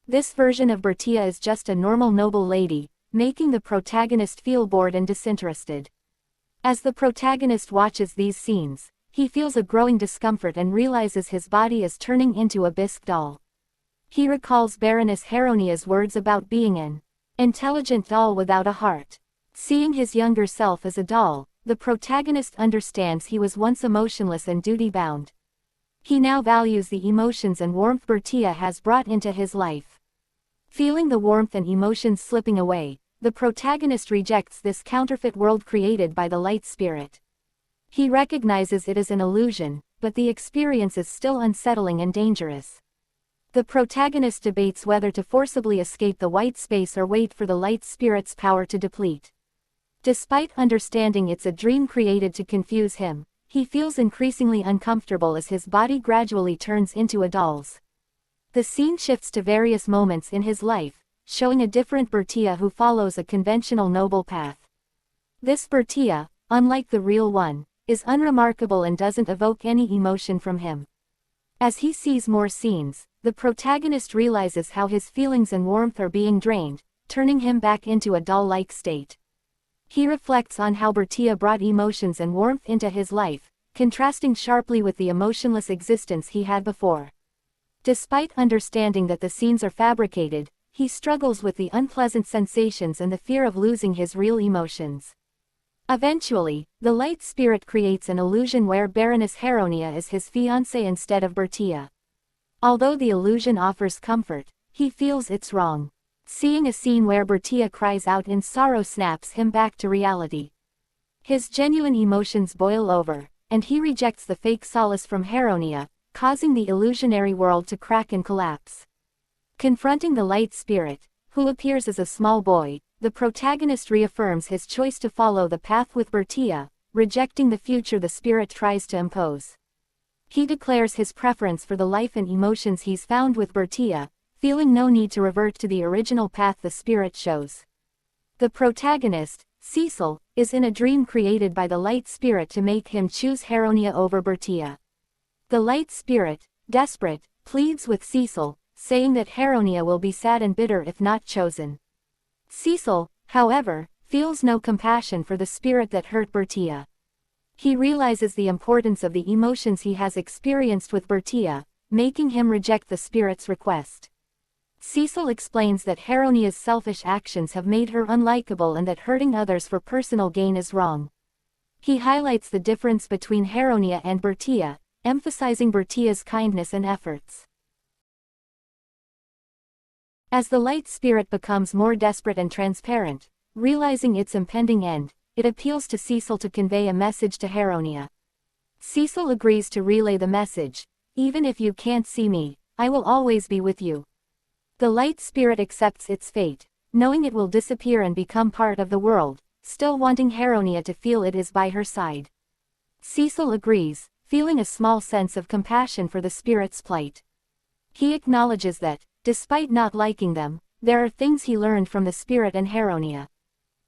This version of Bertia is just a normal noble lady, making the protagonist feel bored and disinterested. As the protagonist watches these scenes, he feels a growing discomfort and realizes his body is turning into a bisque doll. He recalls Baroness Heronia's words about being an intelligent doll without a heart. Seeing his younger self as a doll, the protagonist understands he was once emotionless and duty-bound. He now values the emotions and warmth Bertia has brought into his life. Feeling the warmth and emotions slipping away, the protagonist rejects this counterfeit world created by the light spirit. He recognizes it as an illusion, but the experience is still unsettling and dangerous. The protagonist debates whether to forcibly escape the white space or wait for the light spirit's power to deplete. Despite understanding it's a dream created to confuse him, he feels increasingly uncomfortable as his body gradually turns into a doll's. The scene shifts to various moments in his life, showing a different Bertia who follows a conventional noble path. This Bertia, unlike the real one, is unremarkable and doesn't evoke any emotion from him. As he sees more scenes, the protagonist realizes how his feelings and warmth are being drained, turning him back into a doll-like state. He reflects on how Bertia brought emotions and warmth into his life, contrasting sharply with the emotionless existence he had before. Despite understanding that the scenes are fabricated, he struggles with the unpleasant sensations and the fear of losing his real emotions. Eventually, the light spirit creates an illusion where Baroness Heronia is his fiance instead of Bertia. Although the illusion offers comfort, he feels it's wrong. Seeing a scene where Bertia cries out in sorrow snaps him back to reality. His genuine emotions boil over, and he rejects the fake solace from Heronia, causing the illusionary world to crack and collapse. Confronting the light spirit, who appears as a small boy, the protagonist reaffirms his choice to follow the path with Bertia, rejecting the future the spirit tries to impose. He declares his preference for the life and emotions he's found with Bertia, feeling no need to revert to the original path the spirit shows. The protagonist, Cecil, is in a dream created by the light spirit to make him choose Heronia over Bertia. The light spirit, desperate, pleads with Cecil, saying that Heronia will be sad and bitter if not chosen. Cecil, however, feels no compassion for the spirit that hurt Bertia. He realizes the importance of the emotions he has experienced with Bertia, making him reject the spirit's request. Cecil explains that Heronia's selfish actions have made her unlikable and that hurting others for personal gain is wrong. He highlights the difference between Heronia and Bertia, emphasizing Bertia's kindness and efforts. As the light spirit becomes more desperate and transparent, realizing its impending end, it appeals to Cecil to convey a message to Heronia. Cecil agrees to relay the message: "Even if you can't see me, I will always be with you." The light spirit accepts its fate, knowing it will disappear and become part of the world, still wanting Heronia to feel it is by her side. Cecil agrees, feeling a small sense of compassion for the spirit's plight. He acknowledges that, despite not liking them, there are things he learned from the spirit and Heronia.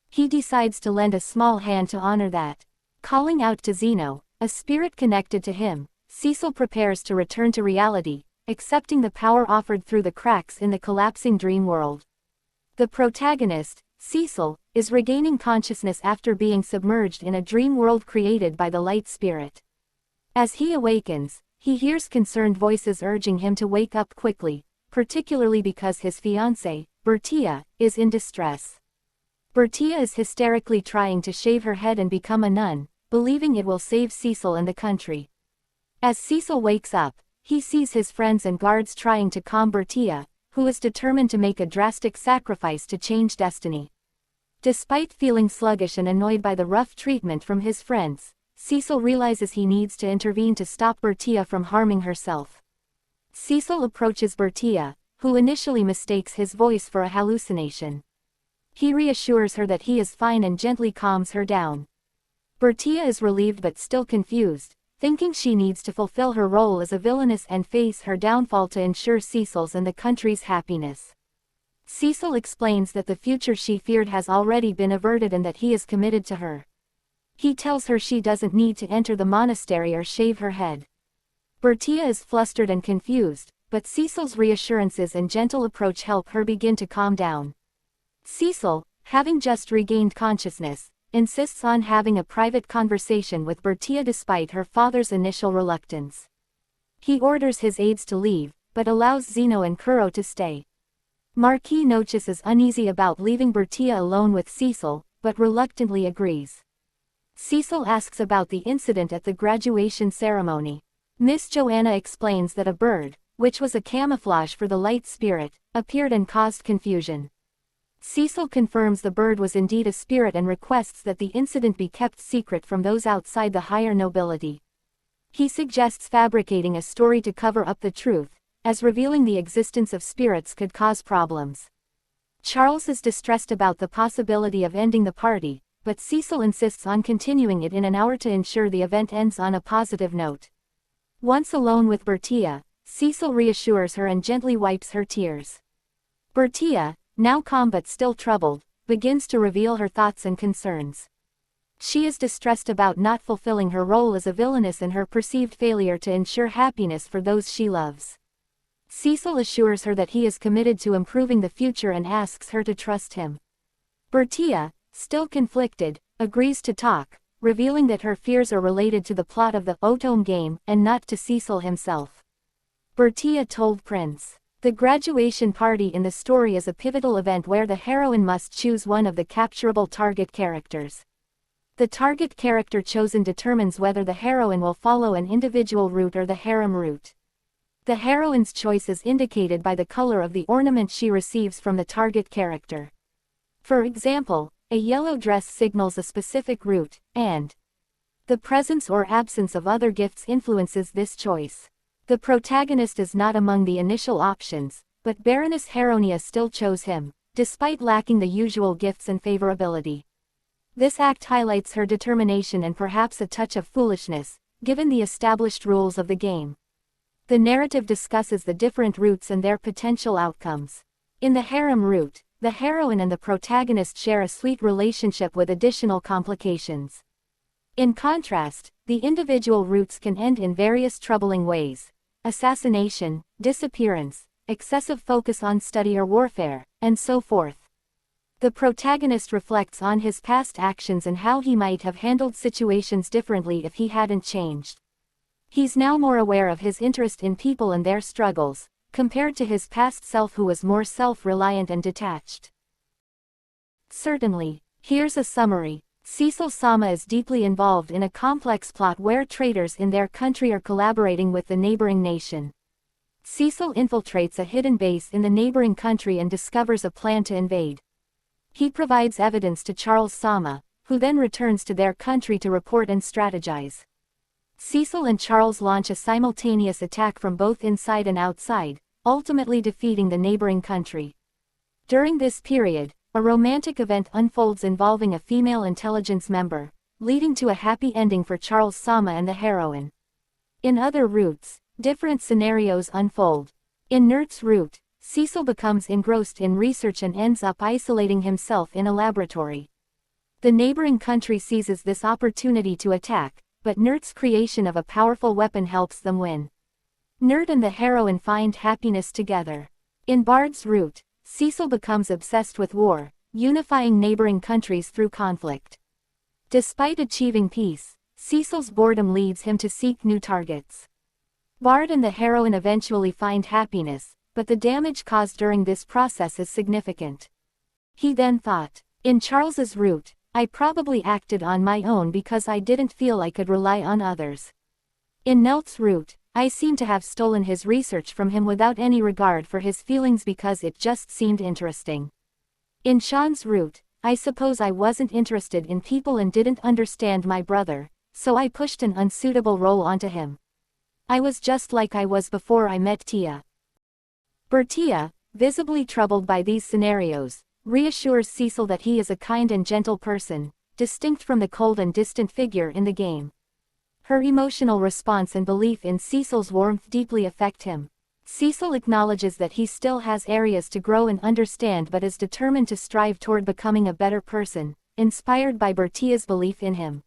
He decides to lend a small hand to honor that. Calling out to Zeno, a spirit connected to him, Cecil prepares to return to reality, accepting the power offered through the cracks in the collapsing dream world. The protagonist, Cecil, is regaining consciousness after being submerged in a dream world created by the light spirit. As he awakens, he hears concerned voices urging him to wake up quickly, particularly because his fiancée, Bertia, is in distress. Bertia is hysterically trying to shave her head and become a nun, believing it will save Cecil and the country. As Cecil wakes up, he sees his friends and guards trying to calm Bertia, who is determined to make a drastic sacrifice to change destiny. Despite feeling sluggish and annoyed by the rough treatment from his friends, Cecil realizes he needs to intervene to stop Bertia from harming herself. Cecil approaches Bertia, who initially mistakes his voice for a hallucination. He reassures her that he is fine and gently calms her down. Bertia is relieved but still confused, thinking she needs to fulfill her role as a villainess and face her downfall to ensure Cecil's and the country's happiness. Cecil explains that the future she feared has already been averted and that he is committed to her. He tells her she doesn't need to enter the monastery or shave her head. Bertia is flustered and confused, but Cecil's reassurances and gentle approach help her begin to calm down. Cecil, having just regained consciousness, insists on having a private conversation with Bertia despite her father's initial reluctance. He orders his aides to leave, but allows Zeno and Kuro to stay. Marquis Noches is uneasy about leaving Bertia alone with Cecil, but reluctantly agrees. Cecil asks about the incident at the graduation ceremony. Miss Joanna explains that a bird, which was a camouflage for the light spirit, appeared and caused confusion. Cecil confirms the bird was indeed a spirit and requests that the incident be kept secret from those outside the higher nobility. He suggests fabricating a story to cover up the truth, as revealing the existence of spirits could cause problems. Charles is distressed about the possibility of ending the party, but Cecil insists on continuing it in an hour to ensure the event ends on a positive note. Once alone with Bertia, Cecil reassures her and gently wipes her tears. Bertia, now calm but still troubled, begins to reveal her thoughts and concerns. She is distressed about not fulfilling her role as a villainess and her perceived failure to ensure happiness for those she loves. Cecil assures her that he is committed to improving the future and asks her to trust him. Bertia, still conflicted, agrees to talk, revealing that her fears are related to the plot of the Otome game and not to Cecil himself. Bertia told Prince, the graduation party in the story is a pivotal event where the heroine must choose one of the capturable target characters. The target character chosen determines whether the heroine will follow an individual route or the harem route. The heroine's choice is indicated by the color of the ornament she receives from the target character. For example, a yellow dress signals a specific route, and the presence or absence of other gifts influences this choice. The protagonist is not among the initial options, but Baroness Heronia still chose him, despite lacking the usual gifts and favorability. This act highlights her determination and perhaps a touch of foolishness, given the established rules of the game. The narrative discusses the different routes and their potential outcomes. In the harem route, the heroine and the protagonist share a sweet relationship with additional complications. In contrast, the individual routes can end in various troubling ways: assassination, disappearance, excessive focus on study or warfare, and so forth. The protagonist reflects on his past actions and how he might have handled situations differently if he hadn't changed. He's now more aware of his interest in people and their struggles, compared to his past self who was more self-reliant and detached. Certainly, here's a summary. Cecil Sama is deeply involved in a complex plot where traitors in their country are collaborating with the neighboring nation. Cecil infiltrates a hidden base in the neighboring country and discovers a plan to invade. He provides evidence to Charles Sama, who then returns to their country to report and strategize. Cecil and Charles launch a simultaneous attack from both inside and outside, ultimately defeating the neighboring country. During this period, a romantic event unfolds involving a female intelligence member, leading to a happy ending for Charles Sama and the heroine. In other routes, different scenarios unfold. In Nert's route, Cecil becomes engrossed in research and ends up isolating himself in a laboratory. The neighboring country seizes this opportunity to attack, but Nert's creation of a powerful weapon helps them win. Nert and the heroine find happiness together. In Bard's route, Cecil becomes obsessed with war, unifying neighboring countries through conflict. Despite achieving peace, Cecil's boredom leads him to seek new targets. Bard and the heroine eventually find happiness, but the damage caused during this process is significant. He then thought, in Charles's route, I probably acted on my own because I didn't feel I could rely on others. In Nelt's route, I seem to have stolen his research from him without any regard for his feelings because it just seemed interesting. In Sean's route, I suppose I wasn't interested in people and didn't understand my brother, so I pushed an unsuitable role onto him. I was just like I was before I met Tia. Bertia, visibly troubled by these scenarios, reassures Cecil that he is a kind and gentle person, distinct from the cold and distant figure in the game. Her emotional response and belief in Cecil's warmth deeply affect him. Cecil acknowledges that he still has areas to grow and understand but is determined to strive toward becoming a better person, inspired by Bertia's belief in him.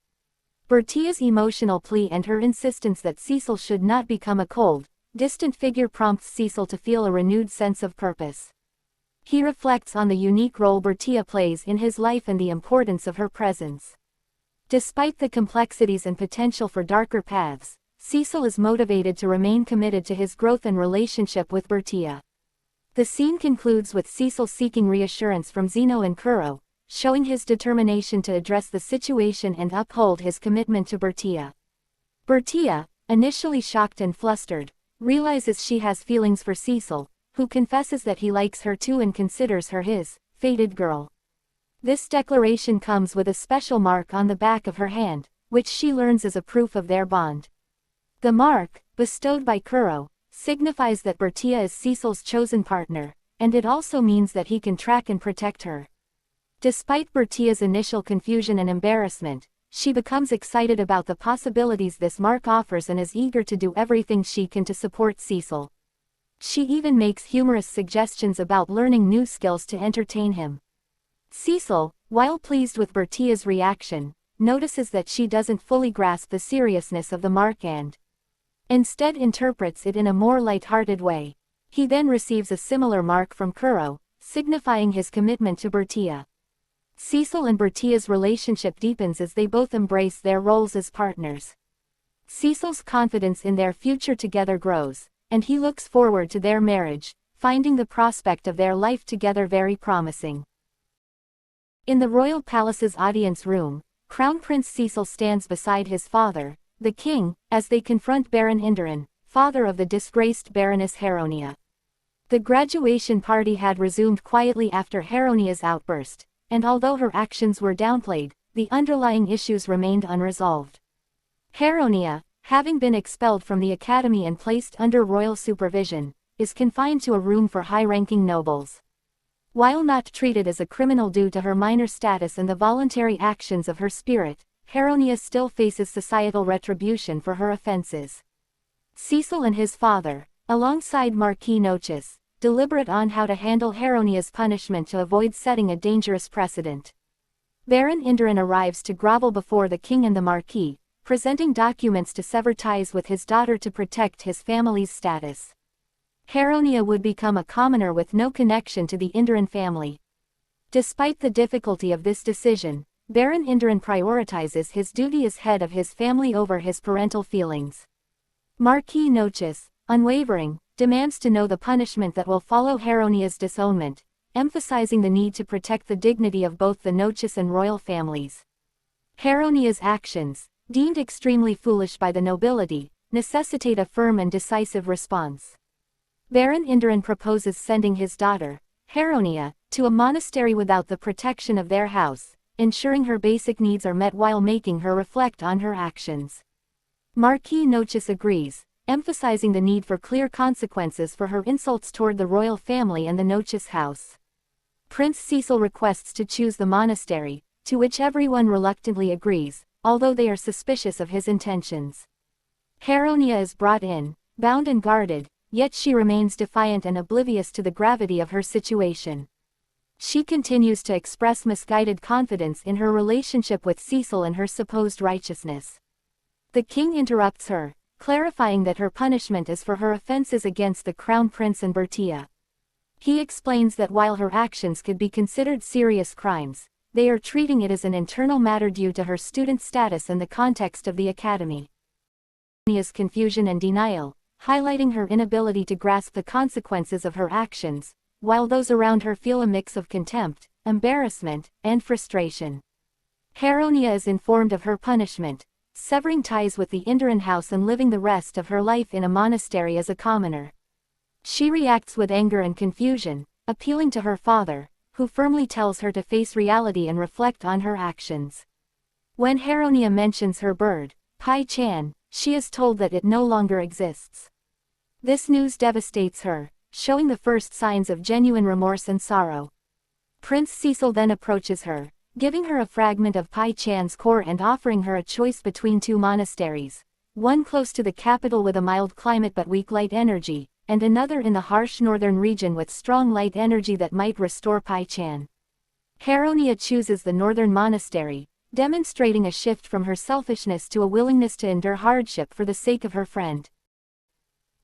Bertia's emotional plea and her insistence that Cecil should not become a cold, distant figure prompts Cecil to feel a renewed sense of purpose. He reflects on the unique role Bertia plays in his life and the importance of her presence. Despite the complexities and potential for darker paths, Cecil is motivated to remain committed to his growth and relationship with Bertia. The scene concludes with Cecil seeking reassurance from Zeno and Kuro, showing his determination to address the situation and uphold his commitment to Bertia. Bertia, initially shocked and flustered, realizes she has feelings for Cecil, who confesses that he likes her too and considers her his fated girl. This declaration comes with a special mark on the back of her hand, which she learns is a proof of their bond. The mark, bestowed by Kuro, signifies that Bertia is Cecil's chosen partner, and it also means that he can track and protect her. Despite Bertia's initial confusion and embarrassment, she becomes excited about the possibilities this mark offers and is eager to do everything she can to support Cecil. She even makes humorous suggestions about learning new skills to entertain him. Cecil, while pleased with Bertia's reaction, notices that she doesn't fully grasp the seriousness of the mark and instead interprets it in a more light-hearted way. He then receives a similar mark from Kuro, signifying his commitment to Bertia. Cecil and Bertia's relationship deepens as they both embrace their roles as partners. Cecil's confidence in their future together grows, and he looks forward to their marriage, finding the prospect of their life together very promising. In the royal palace's audience room, Crown Prince Cecil stands beside his father, the king, as they confront Baron Indran, father of the disgraced Baroness Heronia. The graduation party had resumed quietly after Heronia's outburst, and although her actions were downplayed, the underlying issues remained unresolved. Heronia, having been expelled from the academy and placed under royal supervision, is confined to a room for high-ranking nobles. While not treated as a criminal due to her minor status and the voluntary actions of her spirit, Heronia still faces societal retribution for her offenses. Cecil and his father, alongside Marquis Noches, deliberate on how to handle Heronia's punishment to avoid setting a dangerous precedent. Baron Indran arrives to grovel before the king and the Marquis, presenting documents to sever ties with his daughter to protect his family's status. Heronia would become a commoner with no connection to the Indran family. Despite the difficulty of this decision, Baron Indran prioritizes his duty as head of his family over his parental feelings. Marquis Noches, unwavering, demands to know the punishment that will follow Heronia's disownment, emphasizing the need to protect the dignity of both the Noches and royal families. Heronia's actions, deemed extremely foolish by the nobility, necessitate a firm and decisive response. Baron Indran proposes sending his daughter, Heronia, to a monastery without the protection of their house, ensuring her basic needs are met while making her reflect on her actions. Marquis Noches agrees, emphasizing the need for clear consequences for her insults toward the royal family and the Noches house. Prince Cecil requests to choose the monastery, to which everyone reluctantly agrees, although they are suspicious of his intentions. Heronia is brought in, bound and guarded, yet she remains defiant and oblivious to the gravity of her situation. She continues to express misguided confidence in her relationship with Cecil and her supposed righteousness. The king interrupts her, clarifying that her punishment is for her offenses against the crown prince and Bertia. He explains that while her actions could be considered serious crimes, they are treating it as an internal matter due to her student status and the context of the academy. Heronia's confusion and denial, highlighting her inability to grasp the consequences of her actions, while those around her feel a mix of contempt, embarrassment, and frustration. Heronia is informed of her punishment, severing ties with the Indran house and living the rest of her life in a monastery as a commoner. She reacts with anger and confusion, appealing to her father, who firmly tells her to face reality and reflect on her actions. When Heronia mentions her bird, Pai Chan, she is told that it no longer exists. This news devastates her, showing the first signs of genuine remorse and sorrow. Prince Cecil then approaches her, giving her a fragment of Pai Chan's core and offering her a choice between two monasteries, one close to the capital with a mild climate but weak light energy, and another in the harsh northern region with strong light energy that might restore Pai-chan. Heronia chooses the northern monastery, demonstrating a shift from her selfishness to a willingness to endure hardship for the sake of her friend.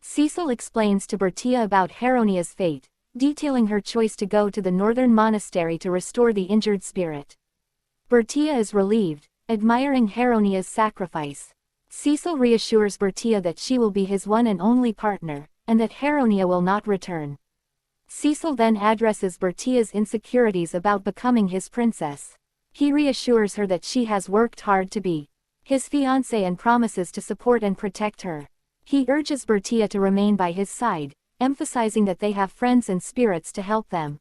Cecil explains to Bertia about Heronia's fate, detailing her choice to go to the northern monastery to restore the injured spirit. Bertia is relieved, admiring Heronia's sacrifice. Cecil reassures Bertia that she will be his one and only partner, and that Heronia will not return. Cecil then addresses Bertia's insecurities about becoming his princess. He reassures her that she has worked hard to be his fiance and promises to support and protect her. He urges Bertia to remain by his side, emphasizing that they have friends and spirits to help them.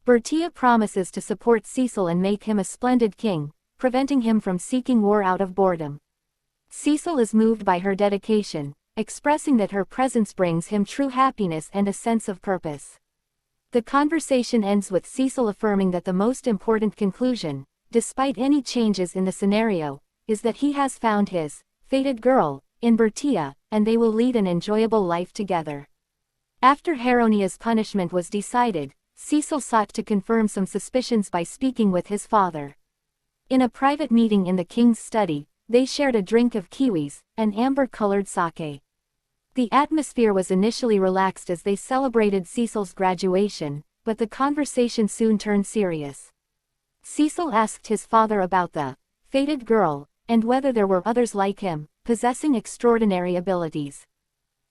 Bertia promises to support Cecil and make him a splendid king, preventing him from seeking war out of boredom. Cecil is moved by her dedication, expressing that her presence brings him true happiness and a sense of purpose. The conversation ends with Cecil affirming that the most important conclusion, despite any changes in the scenario, is that he has found his fated girl in Bertia, and they will lead an enjoyable life together. After Heronia's punishment was decided, Cecil sought to confirm some suspicions by speaking with his father. In a private meeting in the king's study, they shared a drink of kiwis, an amber-colored sake. The atmosphere was initially relaxed as they celebrated Cecil's graduation, but the conversation soon turned serious. Cecil asked his father about the fated girl, and whether there were others like him, possessing extraordinary abilities.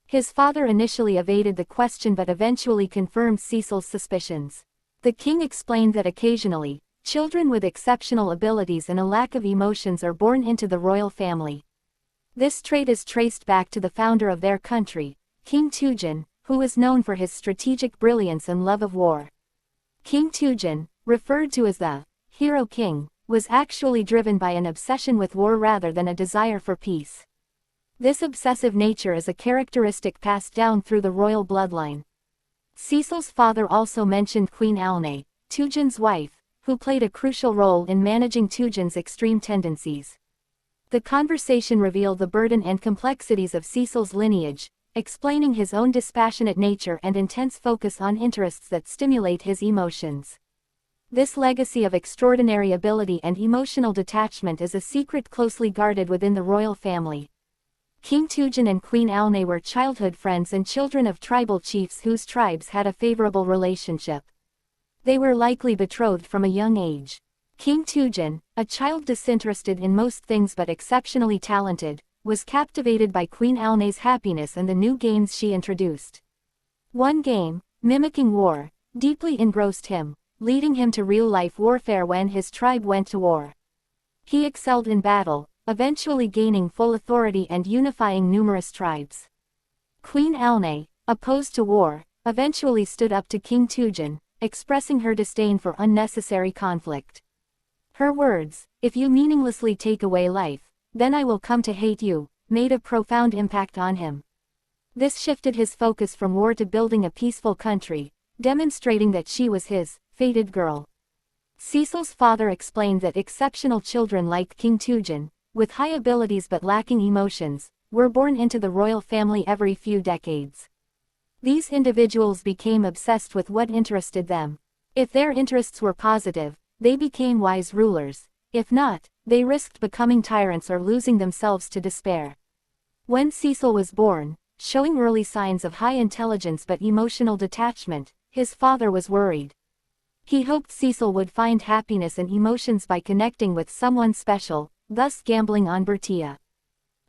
His father initially evaded the question but eventually confirmed Cecil's suspicions. The king explained that occasionally, children with exceptional abilities and a lack of emotions are born into the royal family. This trait is traced back to the founder of their country, King Tujin, who is known for his strategic brilliance and love of war. King Tujin, referred to as the Hero King, was actually driven by an obsession with war rather than a desire for peace. This obsessive nature is a characteristic passed down through the royal bloodline. Cecil's father also mentioned Queen Alne, Tujin's wife, who played a crucial role in managing Tujin's extreme tendencies. The conversation revealed the burden and complexities of Cecil's lineage, explaining his own dispassionate nature and intense focus on interests that stimulate his emotions. This legacy of extraordinary ability and emotional detachment is a secret closely guarded within the royal family. King Tujin and Queen Alne were childhood friends and children of tribal chiefs whose tribes had a favorable relationship. They were likely betrothed from a young age. King Tujin, a child disinterested in most things but exceptionally talented, was captivated by Queen Alne's happiness and the new games she introduced. One game, mimicking war, deeply engrossed him, leading him to real-life warfare when his tribe went to war. He excelled in battle, eventually gaining full authority and unifying numerous tribes. Queen Alne, opposed to war, eventually stood up to King Tujin, expressing her disdain for unnecessary conflict. Her words, "If you meaninglessly take away life, then I will come to hate you," made a profound impact on him. This shifted his focus from war to building a peaceful country, demonstrating that she was his fated girl. Cecil's father explained that exceptional children like King Tujin, with high abilities but lacking emotions, were born into the royal family every few decades. These individuals became obsessed with what interested them. If their interests were positive, they became wise rulers. If not, they risked becoming tyrants or losing themselves to despair. When Cecil was born, showing early signs of high intelligence but emotional detachment, his father was worried. He hoped Cecil would find happiness and emotions by connecting with someone special, thus gambling on Bertia.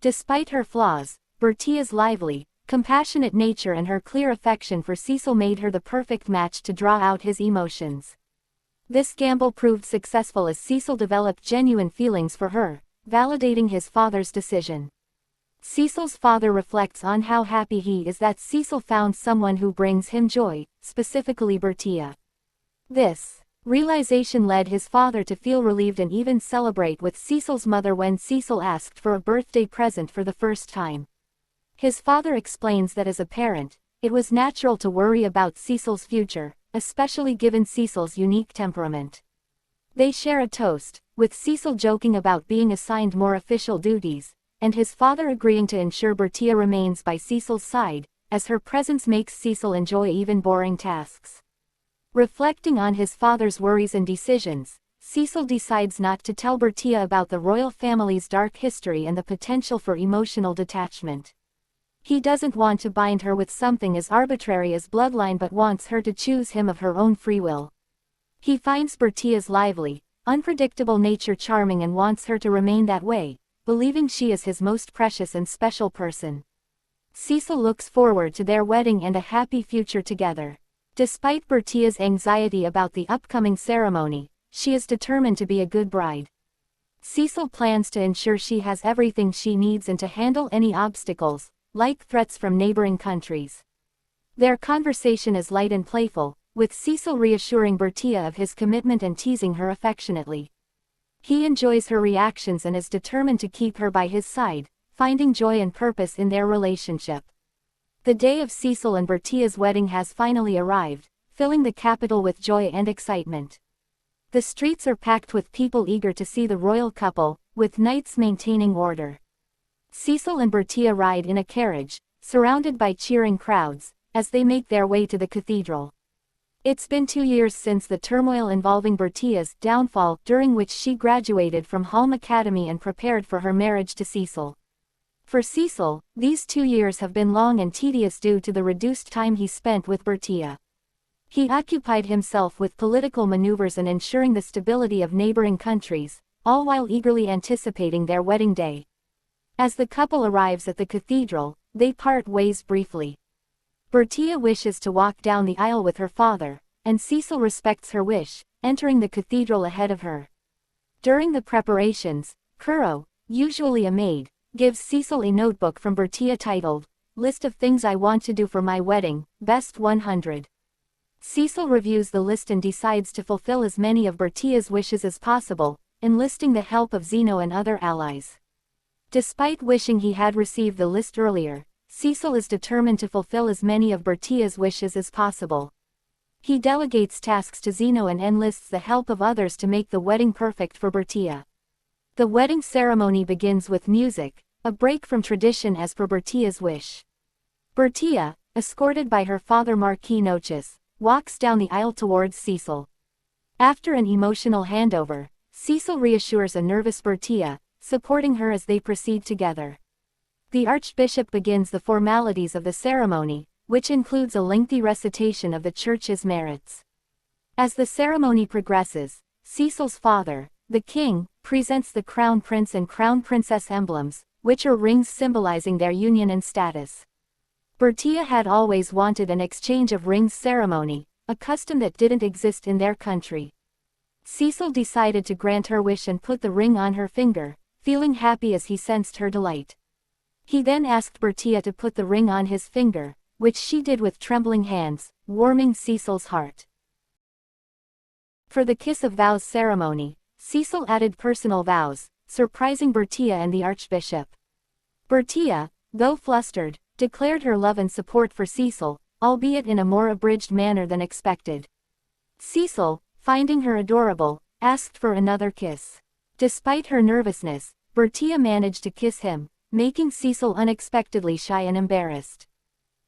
Despite her flaws, Bertia's lively, compassionate nature and her clear affection for Cecil made her the perfect match to draw out his emotions. This gamble proved successful as Cecil developed genuine feelings for her, validating his father's decision. Cecil's father reflects on how happy he is that Cecil found someone who brings him joy, specifically Bertia. This realization led his father to feel relieved and even celebrate with Cecil's mother when Cecil asked for a birthday present for the first time. His father explains that as a parent, it was natural to worry about Cecil's future, especially given Cecil's unique temperament. They share a toast, with Cecil joking about being assigned more official duties, and his father agreeing to ensure Bertia remains by Cecil's side, as her presence makes Cecil enjoy even boring tasks. Reflecting on his father's worries and decisions, Cecil decides not to tell Bertia about the royal family's dark history and the potential for emotional detachment. He doesn't want to bind her with something as arbitrary as bloodline but wants her to choose him of her own free will. He finds Bertia's lively, unpredictable nature charming and wants her to remain that way, believing she is his most precious and special person. Cecil looks forward to their wedding and a happy future together. Despite Bertia's anxiety about the upcoming ceremony, she is determined to be a good bride. Cecil plans to ensure she has everything she needs and to handle any obstacles, like threats from neighboring countries. Their conversation is light and playful, with Cecil reassuring Bertia of his commitment and teasing her affectionately. He enjoys her reactions and is determined to keep her by his side, finding joy and purpose in their relationship. The day of Cecil and Bertia's wedding has finally arrived, filling the capital with joy and excitement. The streets are packed with people eager to see the royal couple, with knights maintaining order. Cecil and Bertia ride in a carriage, surrounded by cheering crowds, as they make their way to the cathedral. It's been 2 years since the turmoil involving Bertia's downfall, during which she graduated from Halm Academy and prepared for her marriage to Cecil. For Cecil, these 2 years have been long and tedious due to the reduced time he spent with Bertia. He occupied himself with political maneuvers and ensuring the stability of neighboring countries, all while eagerly anticipating their wedding day. As the couple arrives at the cathedral, they part ways briefly. Bertia wishes to walk down the aisle with her father, and Cecil respects her wish, entering the cathedral ahead of her. During the preparations, Kuro, usually a maid, gives Cecil a notebook from Bertia titled, "List of Things I Want to Do for My Wedding, Best 100. Cecil reviews the list and decides to fulfill as many of Bertia's wishes as possible, enlisting the help of Zeno and other allies. Despite wishing he had received the list earlier, Cecil is determined to fulfill as many of Bertia's wishes as possible. He delegates tasks to Zeno and enlists the help of others to make the wedding perfect for Bertia. The wedding ceremony begins with music, a break from tradition as per Bertia's wish. Bertia, escorted by her father Marquis Noches, walks down the aisle towards Cecil. After an emotional handover, Cecil reassures a nervous Bertia, supporting her as they proceed together. The Archbishop begins the formalities of the ceremony, which includes a lengthy recitation of the Church's merits. As the ceremony progresses, Cecil's father, the king, presents the Crown Prince and Crown Princess emblems, which are rings symbolizing their union and status. Bertia had always wanted an exchange of rings ceremony, a custom that didn't exist in their country. Cecil decided to grant her wish and put the ring on her finger, feeling happy as he sensed her delight. He then asked Bertia to put the ring on his finger, which she did with trembling hands, warming Cecil's heart. For the Kiss of Vows ceremony, Cecil added personal vows, surprising Bertia and the Archbishop. Bertia, though flustered, declared her love and support for Cecil, albeit in a more abridged manner than expected. Cecil, finding her adorable, asked for another kiss. Despite her nervousness, Bertia managed to kiss him, making Cecil unexpectedly shy and embarrassed.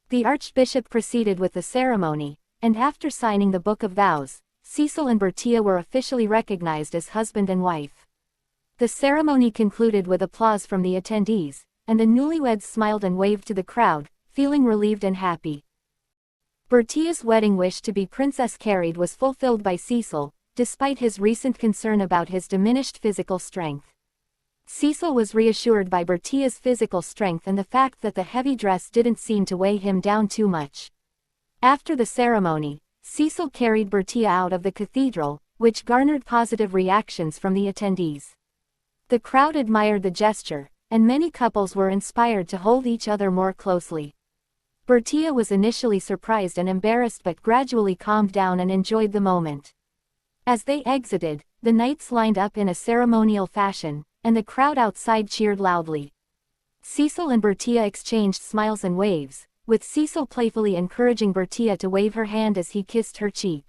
The Archbishop proceeded with the ceremony, and after signing the Book of Vows, Cecil and Bertia were officially recognized as husband and wife. The ceremony concluded with applause from the attendees, and the newlyweds smiled and waved to the crowd, feeling relieved and happy. Bertia's wedding wish to be princess carried was fulfilled by Cecil, despite his recent concern about his diminished physical strength. Cecil was reassured by Bertia's physical strength and the fact that the heavy dress didn't seem to weigh him down too much. After the ceremony, Cecil carried Bertia out of the cathedral, which garnered positive reactions from the attendees. The crowd admired the gesture, and many couples were inspired to hold each other more closely. Bertia was initially surprised and embarrassed but gradually calmed down and enjoyed the moment. As they exited, the knights lined up in a ceremonial fashion, and the crowd outside cheered loudly. Cecil and Bertia exchanged smiles and waves, with Cecil playfully encouraging Bertia to wave her hand as he kissed her cheek.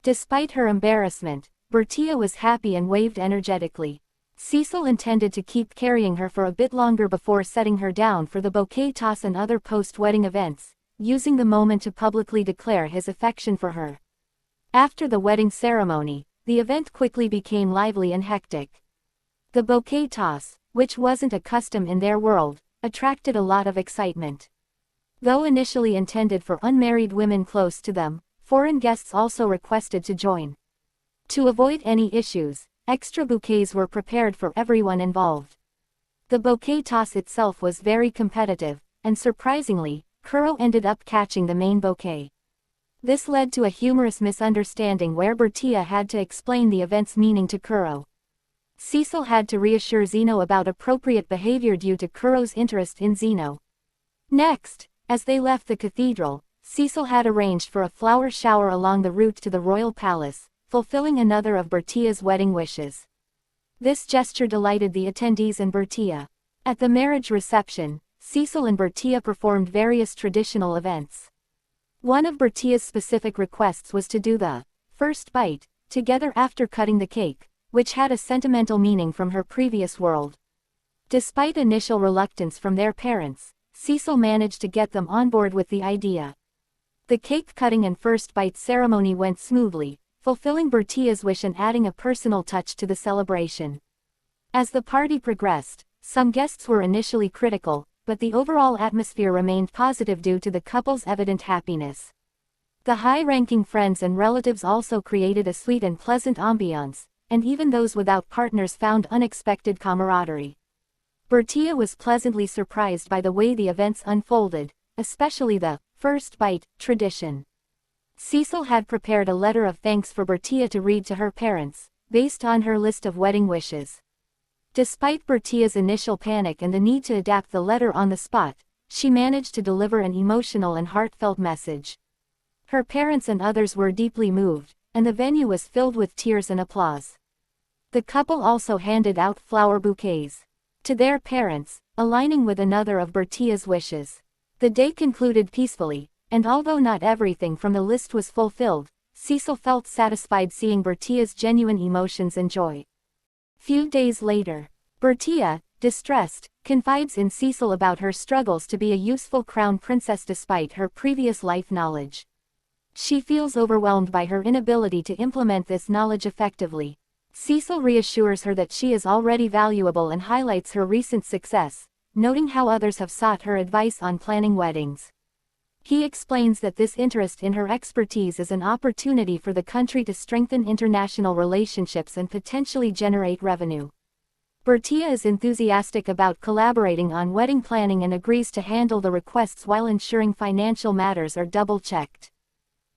Despite her embarrassment, Bertia was happy and waved energetically. Cecil intended to keep carrying her for a bit longer before setting her down for the bouquet toss and other post-wedding events, using the moment to publicly declare his affection for her. After the wedding ceremony, the event quickly became lively and hectic. The bouquet toss, which wasn't a custom in their world, attracted a lot of excitement. Though initially intended for unmarried women close to them, foreign guests also requested to join. To avoid any issues, extra bouquets were prepared for everyone involved. The bouquet toss itself was very competitive, and surprisingly, Kuro ended up catching the main bouquet. This led to a humorous misunderstanding where Bertia had to explain the event's meaning to Kuro. Cecil had to reassure Zeno about appropriate behavior due to Kuro's interest in Zeno. Next, as they left the cathedral, Cecil had arranged for a flower shower along the route to the royal palace, fulfilling another of Bertia's wedding wishes. This gesture delighted the attendees and Bertia. At the marriage reception, Cecil and Bertia performed various traditional events. One of Bertia's specific requests was to do the first bite together after cutting the cake, which had a sentimental meaning from her previous world. Despite initial reluctance from their parents, Cecil managed to get them on board with the idea. The cake cutting and first bite ceremony went smoothly, fulfilling Bertia's wish and adding a personal touch to the celebration. As the party progressed, some guests were initially critical, but the overall atmosphere remained positive due to the couple's evident happiness. The high-ranking friends and relatives also created a sweet and pleasant ambiance, and even those without partners found unexpected camaraderie. Bertia was pleasantly surprised by the way the events unfolded, especially the first bite tradition. Cecil had prepared a letter of thanks for Bertia to read to her parents, based on her list of wedding wishes. Despite Bertia's initial panic and the need to adapt the letter on the spot, she managed to deliver an emotional and heartfelt message. Her parents and others were deeply moved, and the venue was filled with tears and applause. The couple also handed out flower bouquets to their parents, aligning with another of Bertia's wishes. The day concluded peacefully, and although not everything from the list was fulfilled, Cecil felt satisfied seeing Bertia's genuine emotions and joy. Few days later, Bertia, distressed, confides in Cecil about her struggles to be a useful crown princess despite her previous life knowledge. She feels overwhelmed by her inability to implement this knowledge effectively. Cecil reassures her that she is already valuable and highlights her recent success, noting how others have sought her advice on planning weddings. He explains that this interest in her expertise is an opportunity for the country to strengthen international relationships and potentially generate revenue. Bertia is enthusiastic about collaborating on wedding planning and agrees to handle the requests while ensuring financial matters are double-checked.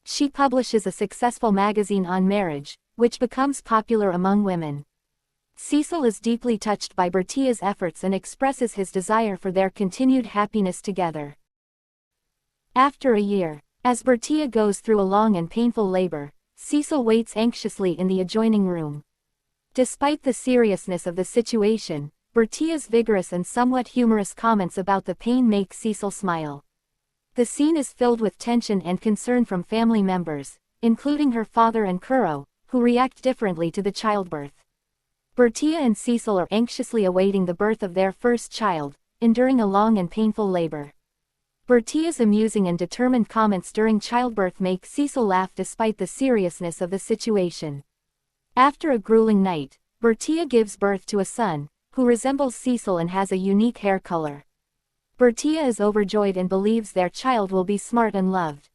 She publishes a successful magazine on marriage, which becomes popular among women. Cecil is deeply touched by Bertia's efforts and expresses his desire for their continued happiness together. After a year, as Bertia goes through a long and painful labor, Cecil waits anxiously in the adjoining room. Despite the seriousness of the situation, Bertia's vigorous and somewhat humorous comments about the pain make Cecil smile. The scene is filled with tension and concern from family members, including her father and Kuro, who react differently to the childbirth. Bertia and Cecil are anxiously awaiting the birth of their first child, enduring a long and painful labor. Bertia's amusing and determined comments during childbirth make Cecil laugh despite the seriousness of the situation. After a grueling night, Bertia gives birth to a son, who resembles Cecil and has a unique hair color. Bertia is overjoyed and believes their child will be smart and loved.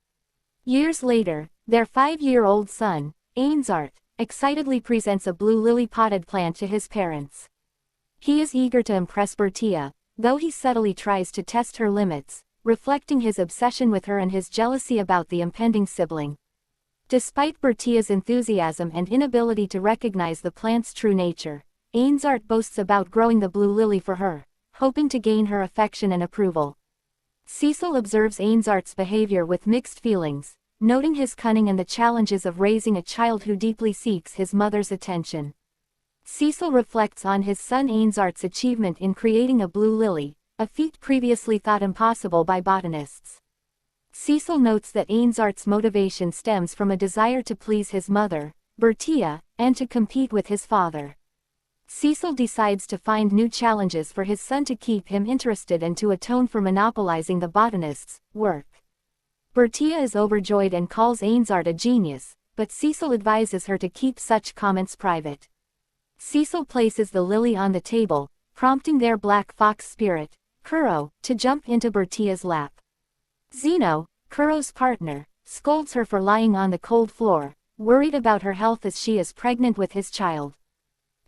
Years later, their 5-year-old son, Ainsart, excitedly presents a blue lily-potted plant to his parents. He is eager to impress Bertia, though he subtly tries to test her limits, reflecting his obsession with her and his jealousy about the impending sibling. Despite Bertia's enthusiasm and inability to recognize the plant's true nature, Ainsart boasts about growing the blue lily for her, hoping to gain her affection and approval. Cecil observes Ainsart's behavior with mixed feelings, noting his cunning and the challenges of raising a child who deeply seeks his mother's attention. Cecil reflects on his son Ainsart's achievement in creating a blue lily, a feat previously thought impossible by botanists. Cecil notes that Ainsart's motivation stems from a desire to please his mother, Bertia, and to compete with his father. Cecil decides to find new challenges for his son to keep him interested and to atone for monopolizing the botanist's work. Bertia is overjoyed and calls Ainsart a genius, but Cecil advises her to keep such comments private. Cecil places the lily on the table, prompting their black fox spirit, Kuro, to jump into Bertia's lap. Zeno, Kuro's partner, scolds her for lying on the cold floor, worried about her health as she is pregnant with his child.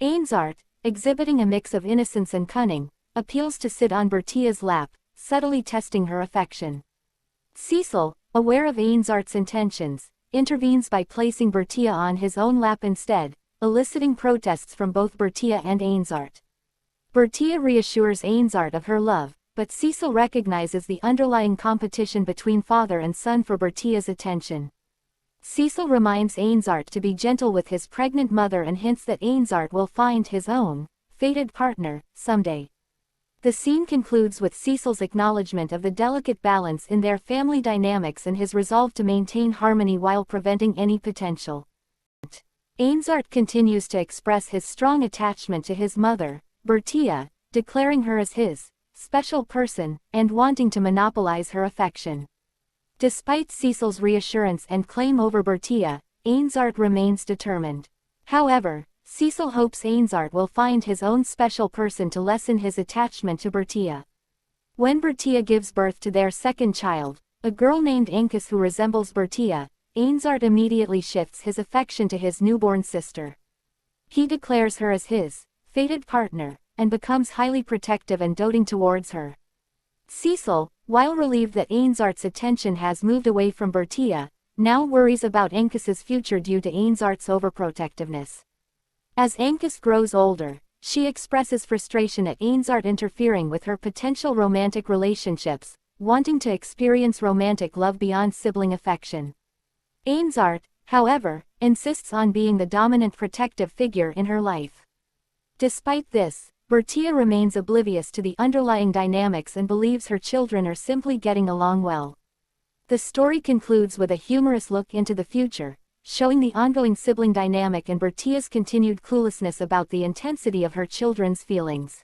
Ainsart, exhibiting a mix of innocence and cunning, appeals to sit on Bertia's lap, subtly testing her affection. Cecil, aware of Ainsart's intentions, intervenes by placing Bertia on his own lap instead, eliciting protests from both Bertia and Ainsart. Bertia reassures Ainsart of her love, but Cecil recognizes the underlying competition between father and son for Bertia's attention. Cecil reminds Ainsart to be gentle with his pregnant mother and hints that Ainsart will find his own, fated partner, someday. The scene concludes with Cecil's acknowledgement of the delicate balance in their family dynamics and his resolve to maintain harmony while preventing any potential. Ainsart continues to express his strong attachment to his mother, Bertia, declaring her as his special person, and wanting to monopolize her affection. Despite Cecil's reassurance and claim over Bertia, Ainsart remains determined. However, Cecil hopes Ainsart will find his own special person to lessen his attachment to Bertia. When Bertia gives birth to their second child, a girl named Ankus who resembles Bertia, Ainsart immediately shifts his affection to his newborn sister. He declares her as his fated partner, and becomes highly protective and doting towards her. Cecil, while relieved that Ainsart's attention has moved away from Bertia, now worries about Ankus's future due to Ainsart's overprotectiveness. As Ankus grows older, she expresses frustration at Ainsart interfering with her potential romantic relationships, wanting to experience romantic love beyond sibling affection. Ainsart, however, insists on being the dominant protective figure in her life. Despite this, Bertia remains oblivious to the underlying dynamics and believes her children are simply getting along well. The story concludes with a humorous look into the future, showing the ongoing sibling dynamic and Bertia's continued cluelessness about the intensity of her children's feelings.